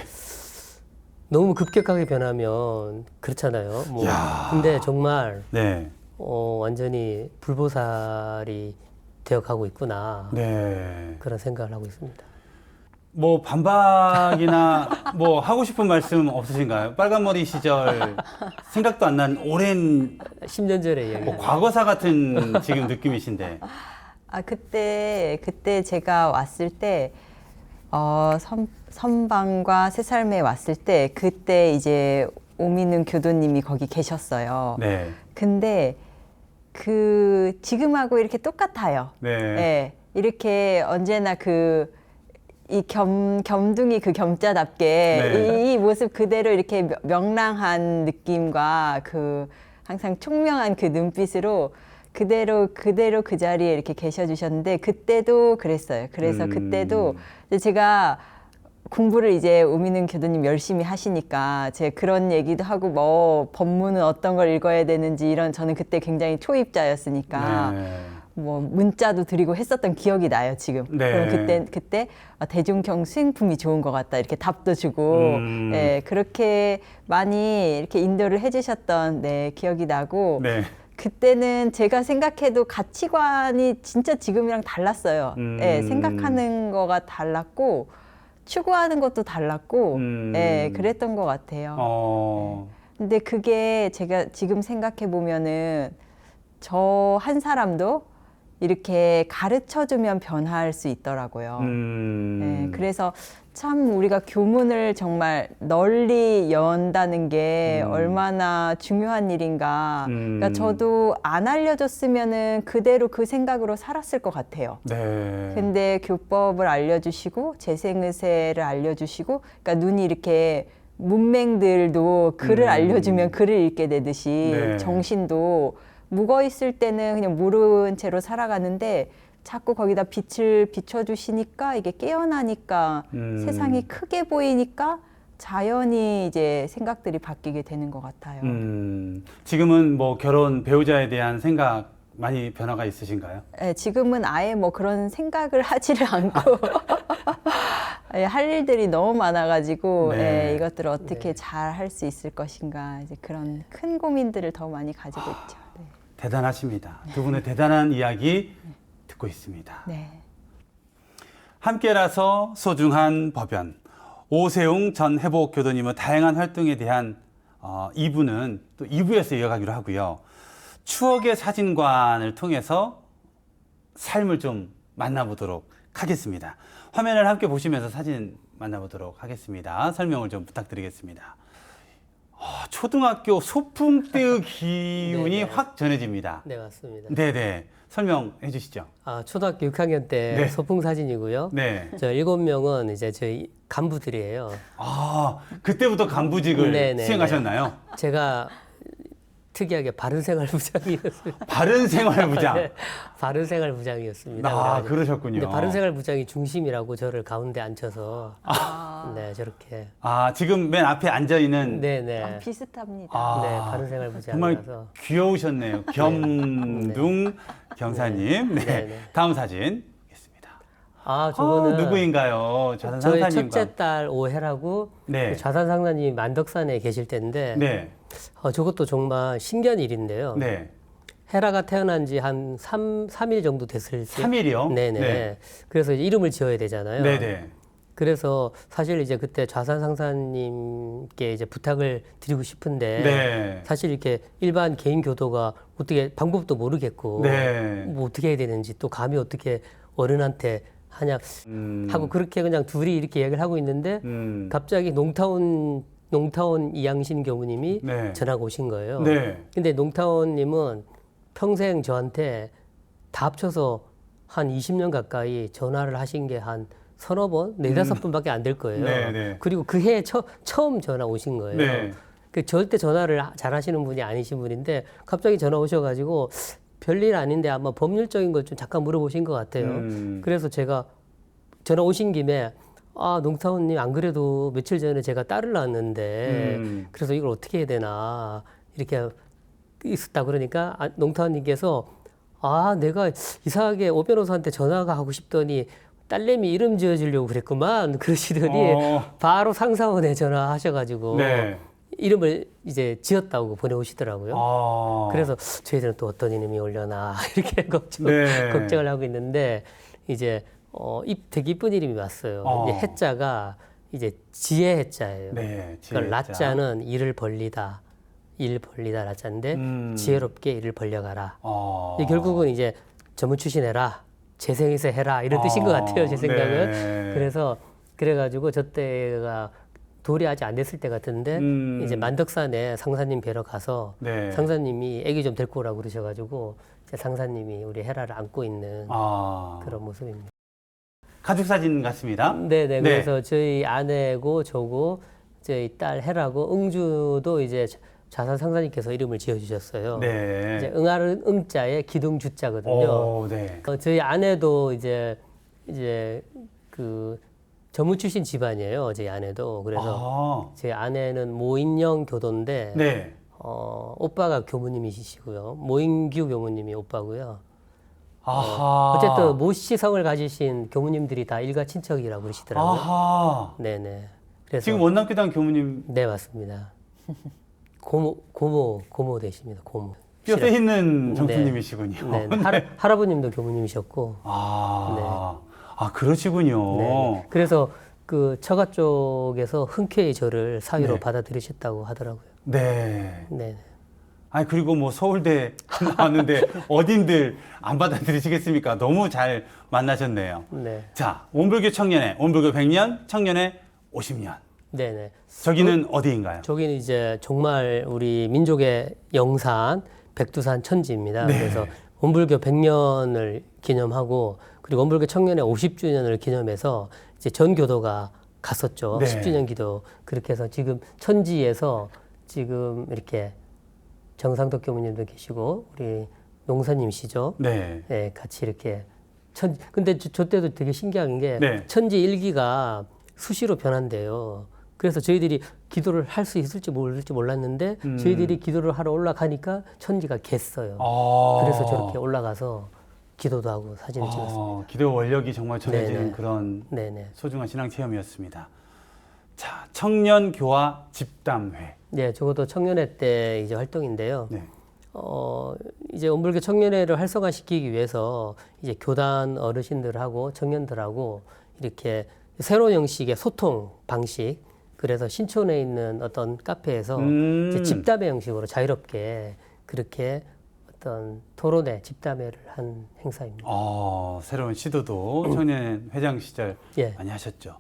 너무 급격하게 변하면 그렇잖아요. 뭐 야. 근데 정말 네. 완전히 불보살이 되어가고 있구나 네. 그런 생각을 하고 있습니다. 뭐 반박이나 뭐 하고 싶은 말씀 없으신가요? 빨간 머리 시절 생각도 안 난 오랜 10년 전에 이야기. 뭐 과거사 같은 지금 느낌이신데. 그때 제가 왔을 때 선방과 새살매에 왔을 때 그때 이제 오민웅 교도님이 거기 계셨어요. 네. 근데 지금하고 이렇게 똑같아요. 네. 예, 이렇게 언제나 이 겸둥이 그 겸자답게 네. 이 모습 그대로 이렇게 명랑한 느낌과 항상 총명한 그 눈빛으로 그대로 그 자리에 이렇게 계셔 주셨는데 그때도 그랬어요. 그래서 그때도 이제 제가 공부를 이제 오민웅 교도님 열심히 하시니까 제가 그런 얘기도 하고 뭐 법문은 어떤 걸 읽어야 되는지 이런 저는 그때 굉장히 초입자였으니까 네. 뭐 문자도 드리고 했었던 기억이 나요 지금. 네. 그럼 그때 대중경 수행품이 좋은 것 같다 이렇게 답도 주고 예, 그렇게 많이 이렇게 인도를 해주셨던 기억이 나고 네. 그때는 제가 생각해도 가치관이 진짜 지금이랑 달랐어요. 예, 생각하는 거가 달랐고 추구하는 것도 달랐고 예, 그랬던 것 같아요. 근데 그게 제가 지금 생각해 보면은 저 한 사람도 이렇게 가르쳐주면 변할 수 있더라고요. 네, 그래서 참 우리가 교문을 정말 널리 연다는 게 얼마나 중요한 일인가. 그러니까 저도 안 알려줬으면은 그대로 그 생각으로 살았을 것 같아요. 네. 근데 교법을 알려주시고 재생의세를 알려주시고, 그러니까 눈이 이렇게 문맹들도 글을 알려주면 글을 읽게 되듯이 네. 정신도 묵어 있을 때는 그냥 모른 채로 살아가는데 자꾸 거기다 빛을 비춰주시니까 이게 깨어나니까 세상이 크게 보이니까 자연히 이제 생각들이 바뀌게 되는 것 같아요. 지금은 뭐 결혼 배우자에 대한 생각 많이 변화가 있으신가요? 네, 지금은 아예 뭐 그런 생각을 하지를 않고 예, 할 일들이 너무 많아가지고 네. 예, 이것들을 어떻게 잘 할 수 있을 것인가 이제 그런 큰 고민들을 더 많이 가지고 있죠. 네. 대단하십니다. 두 분의 대단한 이야기 듣고 있습니다. 네. 함께라서 소중한 법연 오세웅 전 회복교도님의 다양한 활동에 대한 2부는 또 2부에서 이어가기로 하고요. 추억의 사진관을 통해서 삶을 좀 만나보도록 하겠습니다. 화면을 함께 보시면서 사진 만나보도록 하겠습니다. 설명을 좀 부탁드리겠습니다. 초등학교 소풍 때의 기운이 네네. 확 전해집니다. 네, 맞습니다. 네네. 설명해 주시죠. 초등학교 6학년 때 네. 소풍 사진이고요. 네. 저 7명은 이제 저희 간부들이에요. 그때부터 간부직을 네네네. 수행하셨나요? 제가 특이하게 바른생활부장이었어요. 바른생활부장. 네, 바른생활부장이었습니다. 그래가지고. 그러셨군요. 근데 바른생활부장이 중심이라고 저를 가운데 앉혀서 네, 저렇게. 지금 맨 앞에 앉아 있는 네네. 비슷합니다. 네, 정말 바른생활부장이라서. 귀여우셨네요. 겸둥 경사님. 네. 네네. 다음 사진 보겠습니다. 아, 저거는 누구인가요? 자산 저희 상사님과. 첫째 딸 오해라고 네. 그 자산 상사님이 만덕산에 계실 때인데 네. 저것도 정말 신기한 일인데요. 네. 헤라가 태어난 지 한 3일 정도 됐을 때. 3일이요? 네네. 네. 그래서 이제 이름을 지어야 되잖아요. 네네. 그래서 사실 이제 그때 자산 상사님께 이제 부탁을 드리고 싶은데 네. 사실 이렇게 일반 개인 교도가 어떻게 방법도 모르겠고 네. 뭐 어떻게 해야 되는지 또 감히 어떻게 어른한테 하냐 하고 그렇게 그냥 둘이 이렇게 얘기를 하고 있는데 갑자기 농타운 이양신 교무님이 네. 전화가 오신 거예요. 네. 근데 농타운님은 평생 저한테 다 합쳐서 한 20년 가까이 전화를 하신 게 한 서너 번, 네다섯 번밖에 안 될 거예요. 네, 네. 그리고 그 해에 처음 전화 오신 거예요. 네. 그 절대 전화를 잘 하시는 분이 아니신 분인데 갑자기 전화 오셔가지고 별일 아닌데 아마 법률적인 걸 좀 잠깐 물어보신 것 같아요. 그래서 제가 전화 오신 김에 농타운님 안 그래도 며칠 전에 제가 딸을 낳았는데 그래서 이걸 어떻게 해야 되나 이렇게 있었다 그러니까 농타운님께서 내가 이상하게 오 변호사한테 전화가 하고 싶더니 딸내미 이름 지어주려고 그랬구만 그러시더니 바로 상사원에 전화하셔가지고 네. 이름을 이제 지었다고 보내오시더라고요. 그래서 저희들은 또 어떤 이름이 올려나 이렇게 걱정을 하고 있는데 이제 되게 이쁜 이름이 왔어요. 이제 해자가 이제 지혜 해자예요. 네. 그러니까 라자는 일을 벌리다. 일 벌리다 라자인데 지혜롭게 일을 벌려가라. 결국은 이제 전문 출신해라. 재생에서 해라 이런 뜻인 것 같아요. 제 생각은. 네. 그래서 그래가지고 저 때가 돌이 아직 안 됐을 때 같은데 이제 만덕산에 상사님 뵈러 가서 네. 상사님이 애기 좀 데리고 오라고 그러셔가지고 이제 상사님이 우리 헤라를 안고 있는 그런 모습입니다. 가족 사진 같습니다. 네네. 그래서 저희 아내고 저고 저희 딸 헤라고 응주도 이제 자산 상사님께서 이름을 지어주셨어요. 네. 이제 응아는 응자에 기둥 주자거든요. 네. 저희 아내도 이제 그 전무 출신 집안이에요. 저희 아내도 그래서 제 아내는 모인영 교도인데 네. 오빠가 교무님이시고요. 모인규 교무님이 오빠고요. 아하. 어쨌든 모씨 성을 가지신 교무님들이 다 일가 친척이라고 그러시더라고요. 아하. 네네. 그래서 지금 원남교당 교무님 네 맞습니다. 고모 되십니다. 고모. 뼈대 있는 정수님이시군요. 네. 할아버님도 교무님이셨고. 그러시군요. 네. 그래서 그 처가 쪽에서 흔쾌히 저를 사위로 네. 받아들이셨다고 하더라고요. 네. 네. 그리고 뭐 서울대 나왔는데 어딘들 안 받아들이시겠습니까? 너무 잘 만나셨네요. 네. 자, 원불교 청년회, 원불교 100년, 청년회 50년. 네네. 저기는 어디인가요? 저기는 이제 정말 우리 민족의 영산 백두산 천지입니다. 네. 그래서 원불교 100년을 기념하고 그리고 원불교 청년회 50주년을 기념해서 이제 전 교도가 갔었죠. 네. 10주년 기도 그렇게 해서 지금 천지에서 지금 이렇게 정상덕 교무님도 계시고 우리 농사님이시죠. 네. 네, 같이 이렇게 근데 저 때도 되게 신기한 게 네. 천지 일기가 수시로 변한대요. 그래서 저희들이 기도를 할 수 있을지 모를지 몰랐는데 저희들이 기도를 하러 올라가니까 천지가 갰어요. 그래서 저렇게 올라가서 기도도 하고 사진을 찍었습니다. 기도 원력이 정말 전해지는 네네. 그런 네네. 소중한 신앙 체험이었습니다. 자, 청년교화 집담회. 네, 저것도 청년회 때 이제 활동인데요. 네. 이제 원불교 청년회를 활성화시키기 위해서 이제 교단 어르신들하고 청년들하고 이렇게 새로운 형식의 소통 방식, 그래서 신촌에 있는 어떤 카페에서 이제 집담회 형식으로 자유롭게 그렇게 어떤 토론회, 집담회를 한 행사입니다. 새로운 시도도 청년 회장 시절 예. 많이 하셨죠.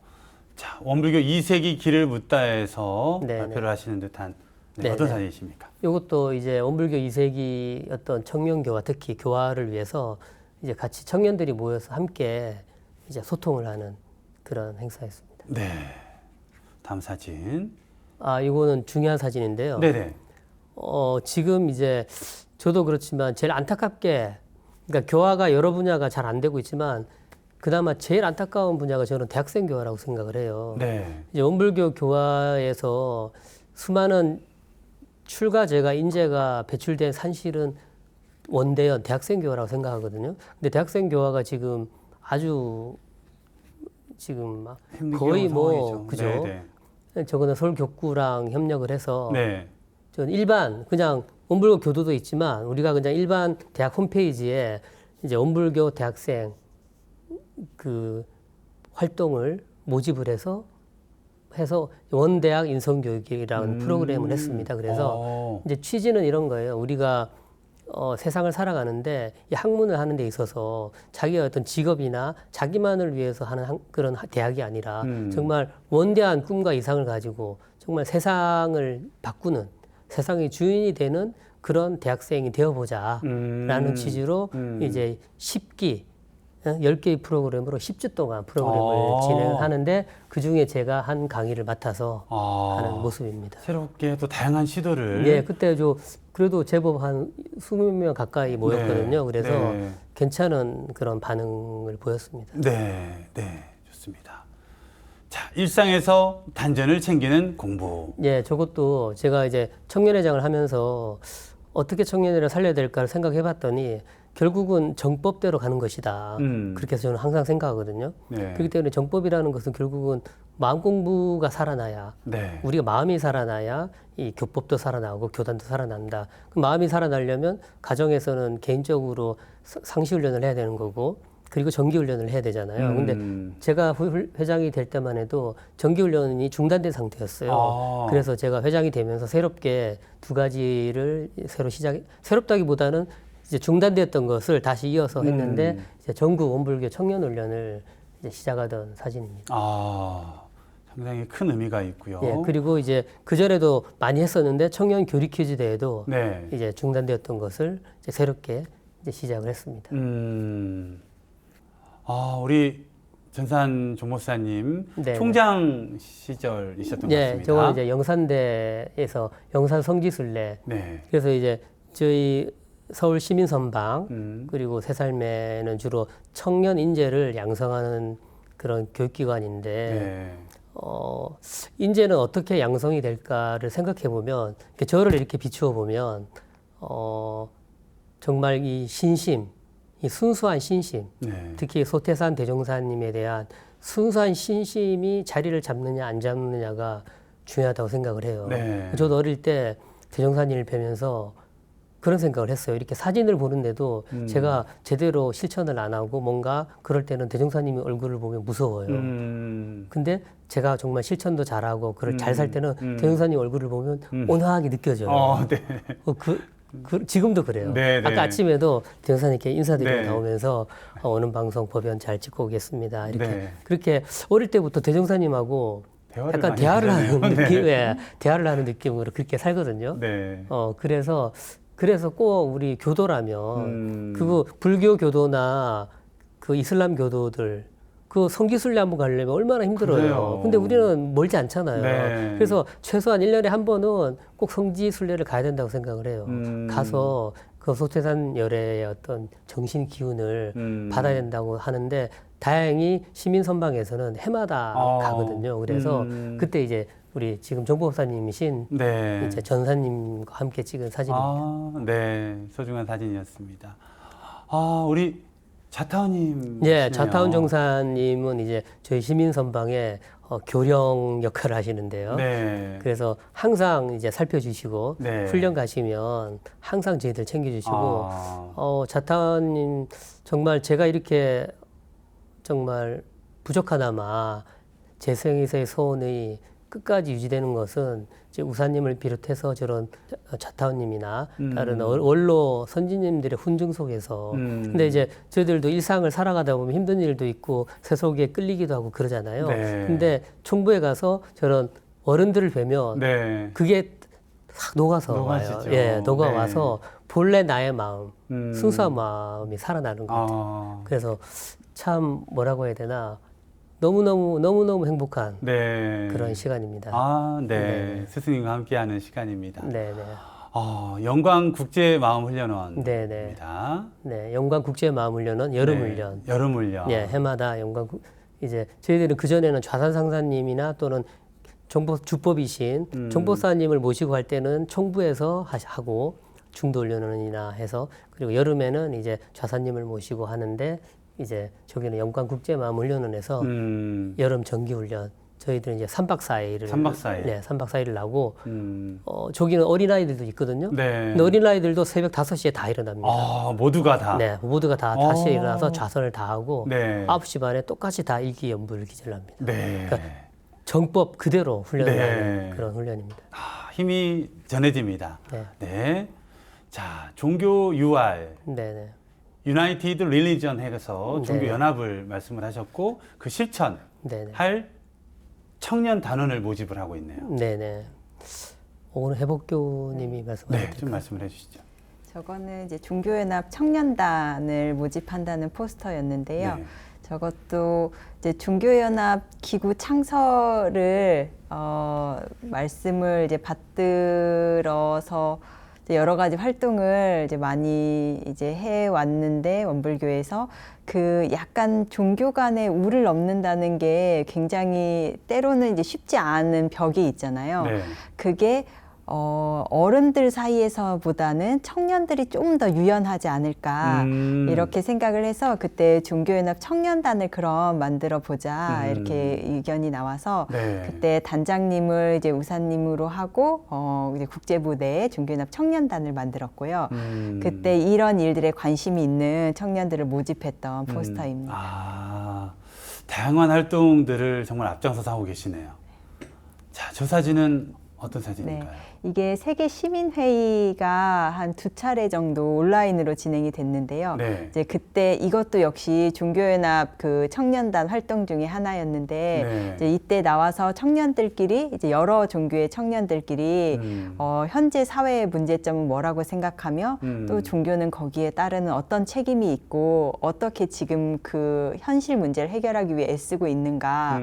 자, 원불교 2세기 길을 묻다에서 네, 발표를 하시는 듯한 네, 어떤 네. 사진이십니까? 이것도 이제 원불교 2세기 어떤 청년교화, 특히 교화를 위해서 이제 같이 청년들이 모여서 함께 이제 소통을 하는 그런 행사였습니다. 네. 다음 사진. 이거는 중요한 사진인데요. 네네. 지금 이제 저도 그렇지만 제일 안타깝게, 그러니까 교화가 여러 분야가 잘 안 되고 있지만 그나마 제일 안타까운 분야가 저는 대학생 교화라고 생각을 해요. 네. 이제 원불교 교화에서 수많은 출가제가 인재가 배출된 산실은 원대연 대학생 교화라고 생각하거든요. 근데 대학생 교화가 지금 아주 지금 막 힘들게 거의 어려운 뭐 상황이죠. 그죠? 네, 저거는 서울교구랑 협력을 해서 네. 전 일반 그냥 원불교 교도도 있지만 우리가 그냥 일반 대학 홈페이지에 이제 원불교 대학생 그 활동을 모집을 해서 원대학 인성교육이라는 프로그램을 했습니다. 그래서 이제 취지는 이런 거예요. 우리가 세상을 살아가는데 이 학문을 하는 데 있어서 자기의 어떤 직업이나 자기만을 위해서 하는 그런 대학이 아니라 정말 원대한 꿈과 이상을 가지고 정말 세상을 바꾸는 세상의 주인이 되는 그런 대학생이 되어보자라는 취지로 이제 10기 10개의 프로그램으로 10주 동안 프로그램을 진행을 하는데 그중에 제가 한 강의를 맡아서 하는 모습입니다. 새롭게 또 다양한 시도를. 네, 그때 그래도 제법 한 20명 가까이 모였거든요. 네, 그래서 네. 괜찮은 그런 반응을 보였습니다. 네, 네, 좋습니다. 자, 일상에서 단전을 챙기는 공부. 예, 저것도 제가 이제 청년회장을 하면서 어떻게 청년회를 살려야 될까를 생각해 봤더니 결국은 정법대로 가는 것이다. 그렇게 해서 저는 항상 생각하거든요. 네. 그렇기 때문에 정법이라는 것은 결국은 마음 공부가 살아나야 네. 우리가 마음이 살아나야 이 교법도 살아나고 교단도 살아난다. 그 마음이 살아나려면 가정에서는 개인적으로 상시 훈련을 해야 되는 거고 그리고 정기 훈련을 해야 되잖아요. 근데 제가 회장이 될 때만 해도 정기 훈련이 중단된 상태였어요. 그래서 제가 회장이 되면서 새롭게 두 가지를 새롭다기보다는 이제 중단되었던 것을 다시 이어서 했는데 이제 전국 원불교 청년 훈련을 이제 시작하던 사진입니다. 상당히 큰 의미가 있고요. 예, 그리고 이제 그 전에도 많이 했었는데 청년 교리 퀴즈 대회도 네. 이제 중단되었던 것을 이제 새롭게 이제 시작을 했습니다. 우리 전산 조목사님 네, 총장 시절이셨던 것 예, 같습니다. 저는 이제 영산대에서 영산 성지순례. 네. 그래서 이제 저희 서울 시민선방 그리고 새살매는 주로 청년 인재를 양성하는 그런 교육기관인데 네. 인재는 어떻게 양성이 될까를 생각해 보면 저를 이렇게 비추어 보면 정말 이 신심, 이 순수한 신심, 네. 특히 소태산 대종사님에 대한 순수한 신심이 자리를 잡느냐 안 잡느냐가 중요하다고 생각을 해요. 네. 저도 어릴 때 대종사님을 뵈면서 그런 생각을 했어요. 이렇게 사진을 보는데도 제가 제대로 실천을 안 하고 뭔가 그럴 때는 대종사님의 얼굴을 보면 무서워요. 근데 제가 정말 실천도 잘하고 그걸 잘 살 때는 대종사님 얼굴을 보면 온화하게 느껴져요. 네. 지금도 그래요. 네, 네. 아까 아침에도 대종사님께 인사드리고 네. 나오면서 오는 방송 법연 잘 찍고 오겠습니다. 이렇게 네. 그렇게 어릴 때부터 대종사님하고 약간 많이 대화를 하는 하잖아요. 느낌, 네. 예, 대화를 하는 느낌으로 그렇게 살거든요. 네. 그래서 꼭 우리 교도라면 그거 불교 교도나 그 이슬람 교도들 그 성지순례 한번 가려면 얼마나 힘들어요. 그래요. 근데 우리는 멀지 않잖아요. 네. 그래서 최소한 1년에 한 번은 꼭 성지순례를 가야 된다고 생각을 해요. 가서 그 소태산 열애의 어떤 정신 기운을 받아야 된다고 하는데 다행히 시민선방에서는 해마다 가거든요. 그래서 그때 이제 우리 지금 정보법사님이신 네. 이제 전사님과 함께 찍은 사진입니다. 네. 소중한 사진이었습니다. 우리 자타원님. 예, 자타운 정사님은 이제 저희 시민선방에 교령 역할을 하시는데요. 네. 그래서 항상 이제 살펴주시고 네. 훈련 가시면 항상 저희들 챙겨주시고 자타원님 정말 제가 이렇게 정말 부족하나마 제 생에서의 소원이 끝까지 유지되는 것은 이제 우사님을 비롯해서 저런 자타원님이나 다른 원로 선진님들의 훈증 속에서 근데 이제 저희들도 일상을 살아가다 보면 힘든 일도 있고 세속에 끌리기도 하고 그러잖아요. 네. 근데 총부에 가서 저런 어른들을 뵈면 네. 그게 싹 녹아서 와요. 녹아지죠. 예, 네. 와서 본래 나의 마음, 순수한 마음이 살아나는 것 같아요. 그래서 참 뭐라고 해야 되나 너무너무 행복한 네. 그런 시간입니다. 네. 스승님과 함께하는 시간입니다. 네네. 영광 국제 마음 훈련원입니다. 네네. 네, 영광 국제 마음 훈련은 여름 훈련. 여름 훈련. 예, 해마다 이제 저희들은 그 전에는 좌산 상사님이나 또는 주법이신 정보사님을 모시고 할 때는 총부에서 하고 중도 훈련원이나 해서 그리고 여름에는 이제 좌사님을 모시고 하는데 이제 저기는 영광국제마음훈련원에서 여름 정기훈련 저희들은 이제 3박 4일을 3박 4일. 네, 3박 4일을 나고 저기는 어린아이들도 있거든요. 네. 근데 어린아이들도 새벽 5시에 다 일어납니다. 아, 모두가 다. 네, 모두가 다 5시에 일어나서 좌선을 다 하고 네. 9시 반에 똑같이 다 일기연불 기절을 합니다. 네. 그러니까 정법 그대로 훈련을 네. 하는 그런 훈련입니다. 아, 힘이 전해집니다. 네. 네. 자, 종교 UR, 네, 네. 유나이티드 릴리전 해서 종교 네. 연합을 말씀을 하셨고 그 실천할 네, 네. 청년 단원을 모집을 하고 있네요. 네, 네. 오늘 해복교님이 말씀하신 네, 좀 말씀을 해주시죠. 저거는 이제 종교연합 청년단을 모집한다는 포스터였는데요. 네. 저것도 이제 종교연합 기구 창설을 말씀을 이제 받들어서 이제 여러 가지 활동을 이제 많이 이제 해 왔는데 원불교에서 그 약간 종교 간의 우를 넘는다는 게 굉장히 때로는 이제 쉽지 않은 벽이 있잖아요. 네. 그게 어른들 사이에서보다는 청년들이 좀 더 유연하지 않을까 이렇게 생각을 해서 그때 종교연합 청년단을 그럼 만들어 보자 이렇게 의견이 나와서 네. 그때 단장님을 이제 우사님으로 하고 이제 국제부 내에 종교연합 청년단을 만들었고요. 그때 이런 일들에 관심이 있는 청년들을 모집했던 포스터입니다. 아, 다양한 활동들을 정말 앞장서서 하고 계시네요. 자, 저 사진은 어떤 사진인가요? 이게 세계 시민회의가 한 2차례 정도 온라인으로 진행이 됐는데요. 네. 이제 그때 이것도 역시 종교연합 그 청년단 활동 중에 하나였는데 네. 이제 이때 나와서 청년들끼리 이제 여러 종교의 청년들끼리 현재 사회의 문제점은 뭐라고 생각하며 또 종교는 거기에 따르는 어떤 책임이 있고 어떻게 지금 그 현실 문제를 해결하기 위해 애쓰고 있는가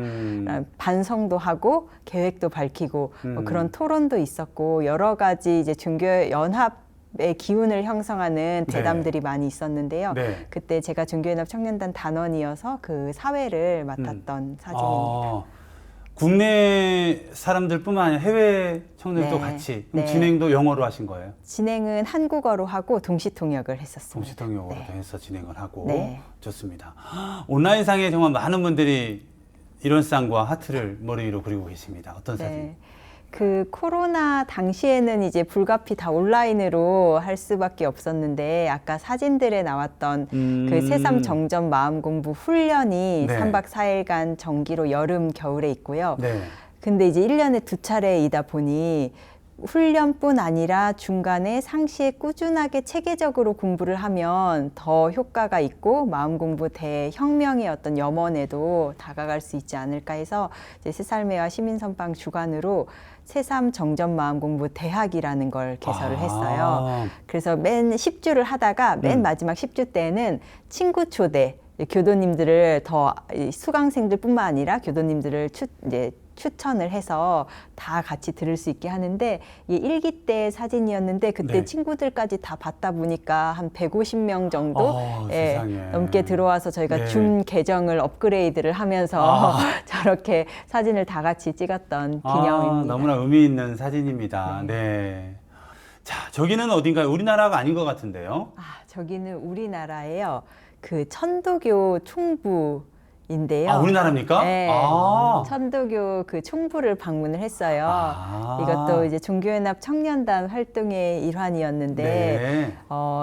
반성도 하고 계획도 밝히고 뭐 그런 토론도 있었고 여러 가지 이제 종교 연합의 기운을 형성하는 대담들이 많이 있었는데요. 네. 그때 제가 종교연합 청년단 단원이어서 그 사회를 맡았던 사진입니다. 아, 국내 사람들뿐만 아니라 해외 청년들도 네. 같이 그럼 네. 진행도 영어로 하신 거예요? 진행은 한국어로 하고 동시통역을 했었습니다. 동시통역으로 네. 해서 진행을 하고 네. 좋습니다. 온라인상에 정말 많은 분들이 이런 쌍과 하트를 머리 위로 그리고 계십니다. 어떤 사진? 그 코로나 당시에는 이제 불가피 다 온라인으로 할 수밖에 없었는데 아까 사진들에 나왔던 그 새삼 정전 마음 공부 훈련이 네. 3박 4일간 정기로 여름 겨울에 있고요. 네. 근데 이제 1년에 2차례이다 보니 훈련뿐 아니라 중간에 상시에 꾸준하게 체계적으로 공부를 하면 더 효과가 있고 마음 공부 대혁명의 어떤 염원에도 다가갈 수 있지 않을까 해서 이제 새살매와 시민선방 주관으로 새삼 정전 마음 공부 대학이라는 걸 개설을 했어요. 그래서 맨 10주를 하다가 맨 마지막 10주 때는 친구 초대 교도님들을 더 수강생들뿐만 아니라 교도님들을 이제 추천을 해서 다 같이 들을 수 있게 하는데 이게 1기 때 사진이었는데 그때 네. 친구들까지 다 봤다 보니까 한 150명 정도 세상에. 넘게 들어와서 저희가 네. 줌 계정을 업그레이드를 하면서 저렇게 사진을 다 같이 찍었던 기념입니다. 너무나 의미 있는 사진입니다. 네. 자, 저기는 어딘가요? 우리나라가 아닌 것 같은데요. 저기는 우리나라예요. 그 천도교 총부인데요. 아, 우리나라입니까? 네. 아. 천도교 그 총부를 방문을 했어요. 아. 이것도 이제 종교연합 청년단 활동의 일환이었는데 네.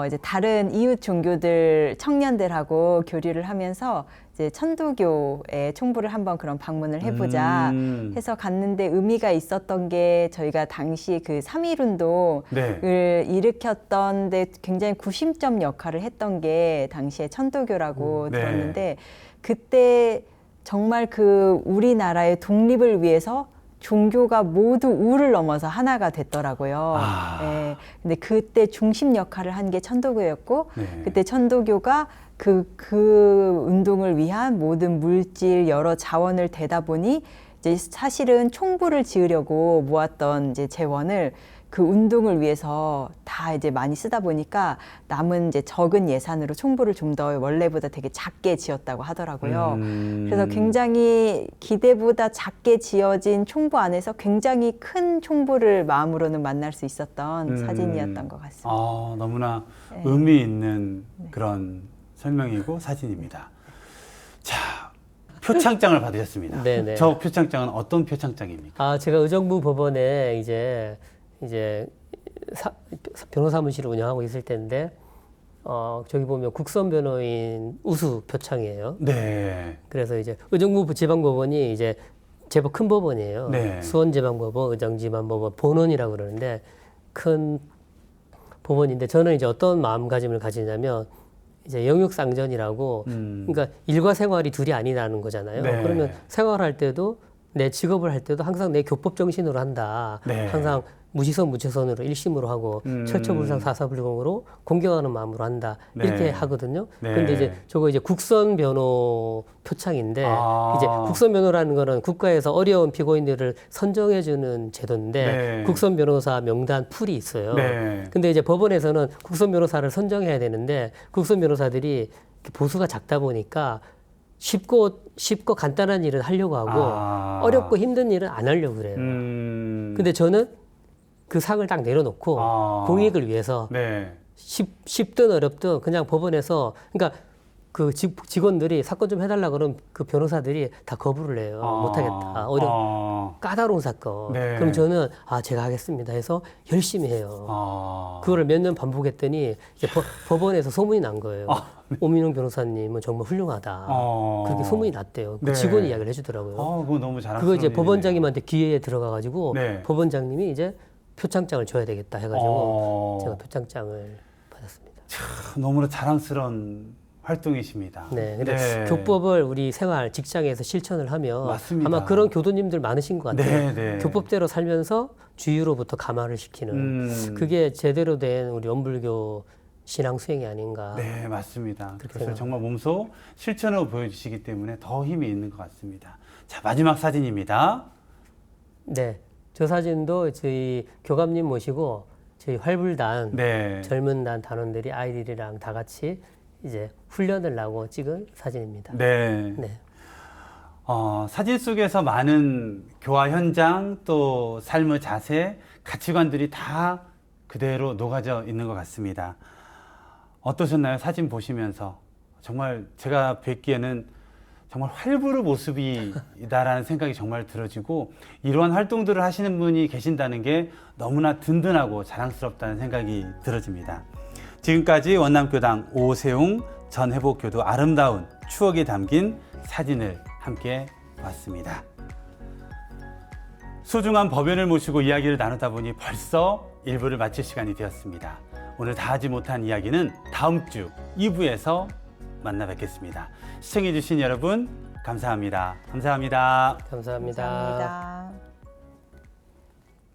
이제 다른 이웃 종교들 청년들하고 교류를 하면서 이제 천도교의 총부를 한번 그런 방문을 해보자 해서 갔는데 의미가 있었던 게 저희가 당시 그 3.1 운동을 네. 일으켰던데 굉장히 구심점 역할을 했던 게 당시에 천도교라고 네. 들었는데 그때 정말 그 우리나라의 독립을 위해서 종교가 모두 우를 넘어서 하나가 됐더라고요. 네. 근데 그때 중심 역할을 한 게 천도교였고 네. 그때 천도교가 그 운동을 위한 모든 물질 여러 자원을 대다 보니 이제 사실은 총부를 지으려고 모았던 이제 재원을 그 운동을 위해서 다 이제 많이 쓰다 보니까 남은 이제 적은 예산으로 총부를 좀 더 원래보다 되게 작게 지었다고 하더라고요. 그래서 굉장히 기대보다 작게 지어진 총부 안에서 굉장히 큰 총부를 마음으로는 만날 수 있었던 사진이었던 것 같습니다. 너무나 의미 있는 그런 설명이고 사진입니다. 표창장을 받으셨습니다. 네네. 저 표창장은 어떤 표창장입니까? 아, 제가 의정부 법원에 이제 변호사무실을 운영하고 있을 때인데, 저기 보면 국선 변호인 우수 표창이에요. 네. 그래서 이제 의정부 지방법원이 이제 제법 큰 법원이에요. 네. 수원지방법원, 의정지방법원, 본원이라고 그러는데 큰 법원인데 저는 이제 어떤 마음가짐을 가지냐면 이제 영육상전이라고 그러니까 일과 생활이 둘이 아니라는 거잖아요. 네. 그러면 생활할 때도 내 직업을 할 때도 항상 내 교법 정신으로 한다. 네. 항상 무지선 무채선으로 일심으로 하고 철처불상 사사불공으로 공경하는 마음으로 한다. 네. 이렇게 하거든요. 네. 근데 이제 저거 이제 국선 변호 표창인데 이제 국선 변호라는 거는 국가에서 어려운 피고인들을 선정해 주는 제도인데 네. 국선 변호사 명단 풀이 있어요. 네. 근데 이제 법원에서는 국선 변호사를 선정해야 되는데 국선 변호사들이 보수가 작다 보니까 쉽고 간단한 일은 하려고 하고 어렵고 힘든 일은 안 하려고 그래요. 근데 저는 그 상을 딱 내려놓고 공익을 위해서 네. 쉽든 어렵든 그냥 법원에서 그러니까 그 직원들이 사건 좀 해달라 그러면 그 변호사들이 다 거부를 해요. 못하겠다. 까다로운 사건. 네. 그럼 저는 제가 하겠습니다 해서 열심히 해요. 그거를 몇 년 반복했더니 이제 법원에서 소문이 난 거예요. 오민웅 변호사님은 정말 훌륭하다. 그렇게 소문이 났대요. 그 네. 직원이 이야기를 해주더라고요. 그거 너무 자랑스러운 그거 이제 일이네요. 법원장님한테 기회에 들어가가지고 네. 법원장님이 이제 표창장을 줘야 되겠다 해가지고 제가 표창장을 받았습니다. 너무나 자랑스러운 활동이십니다. 네, 근데 네. 교법을 우리 생활 직장에서 실천을 하면 맞습니다. 아마 그런 교도님들 많으신 것 같아요. 네, 네. 교법대로 살면서 주의로부터 감화를 시키는 그게 제대로 된 우리 원불교 신앙 수행이 아닌가. 네, 맞습니다. 그렇게 그것을 생각합니다. 정말 몸소 실천으로 보여주시기 때문에 더 힘이 있는 것 같습니다. 자, 마지막 사진입니다. 네, 저 사진도 저희 교감님 모시고 저희 활불단 네. 젊은 단 단원들이 아이들이랑 다 같이 이제 훈련을 하고 찍은 사진입니다. 네. 네. 사진 속에서 많은 교화 현장 또 삶의 자세, 가치관들이 다 그대로 녹아져 있는 것 같습니다. 어떠셨나요? 사진 보시면서 정말 제가 뵙기에는 정말 활부르 모습이다라는 생각이 정말 들어지고 이러한 활동들을 하시는 분이 계신다는 게 너무나 든든하고 자랑스럽다는 생각이 들어집니다. 지금까지 원남교당 오세웅 전 회복교도 아름다운 추억이 담긴 사진을 함께 봤습니다. 소중한 법연을 모시고 이야기를 나누다 보니 벌써 1부를 마칠 시간이 되었습니다. 오늘 다 하지 못한 이야기는 다음 주 2부에서 만나 뵙겠습니다. 시청해주신 여러분 감사합니다. 감사합니다. 감사합니다. 감사합니다.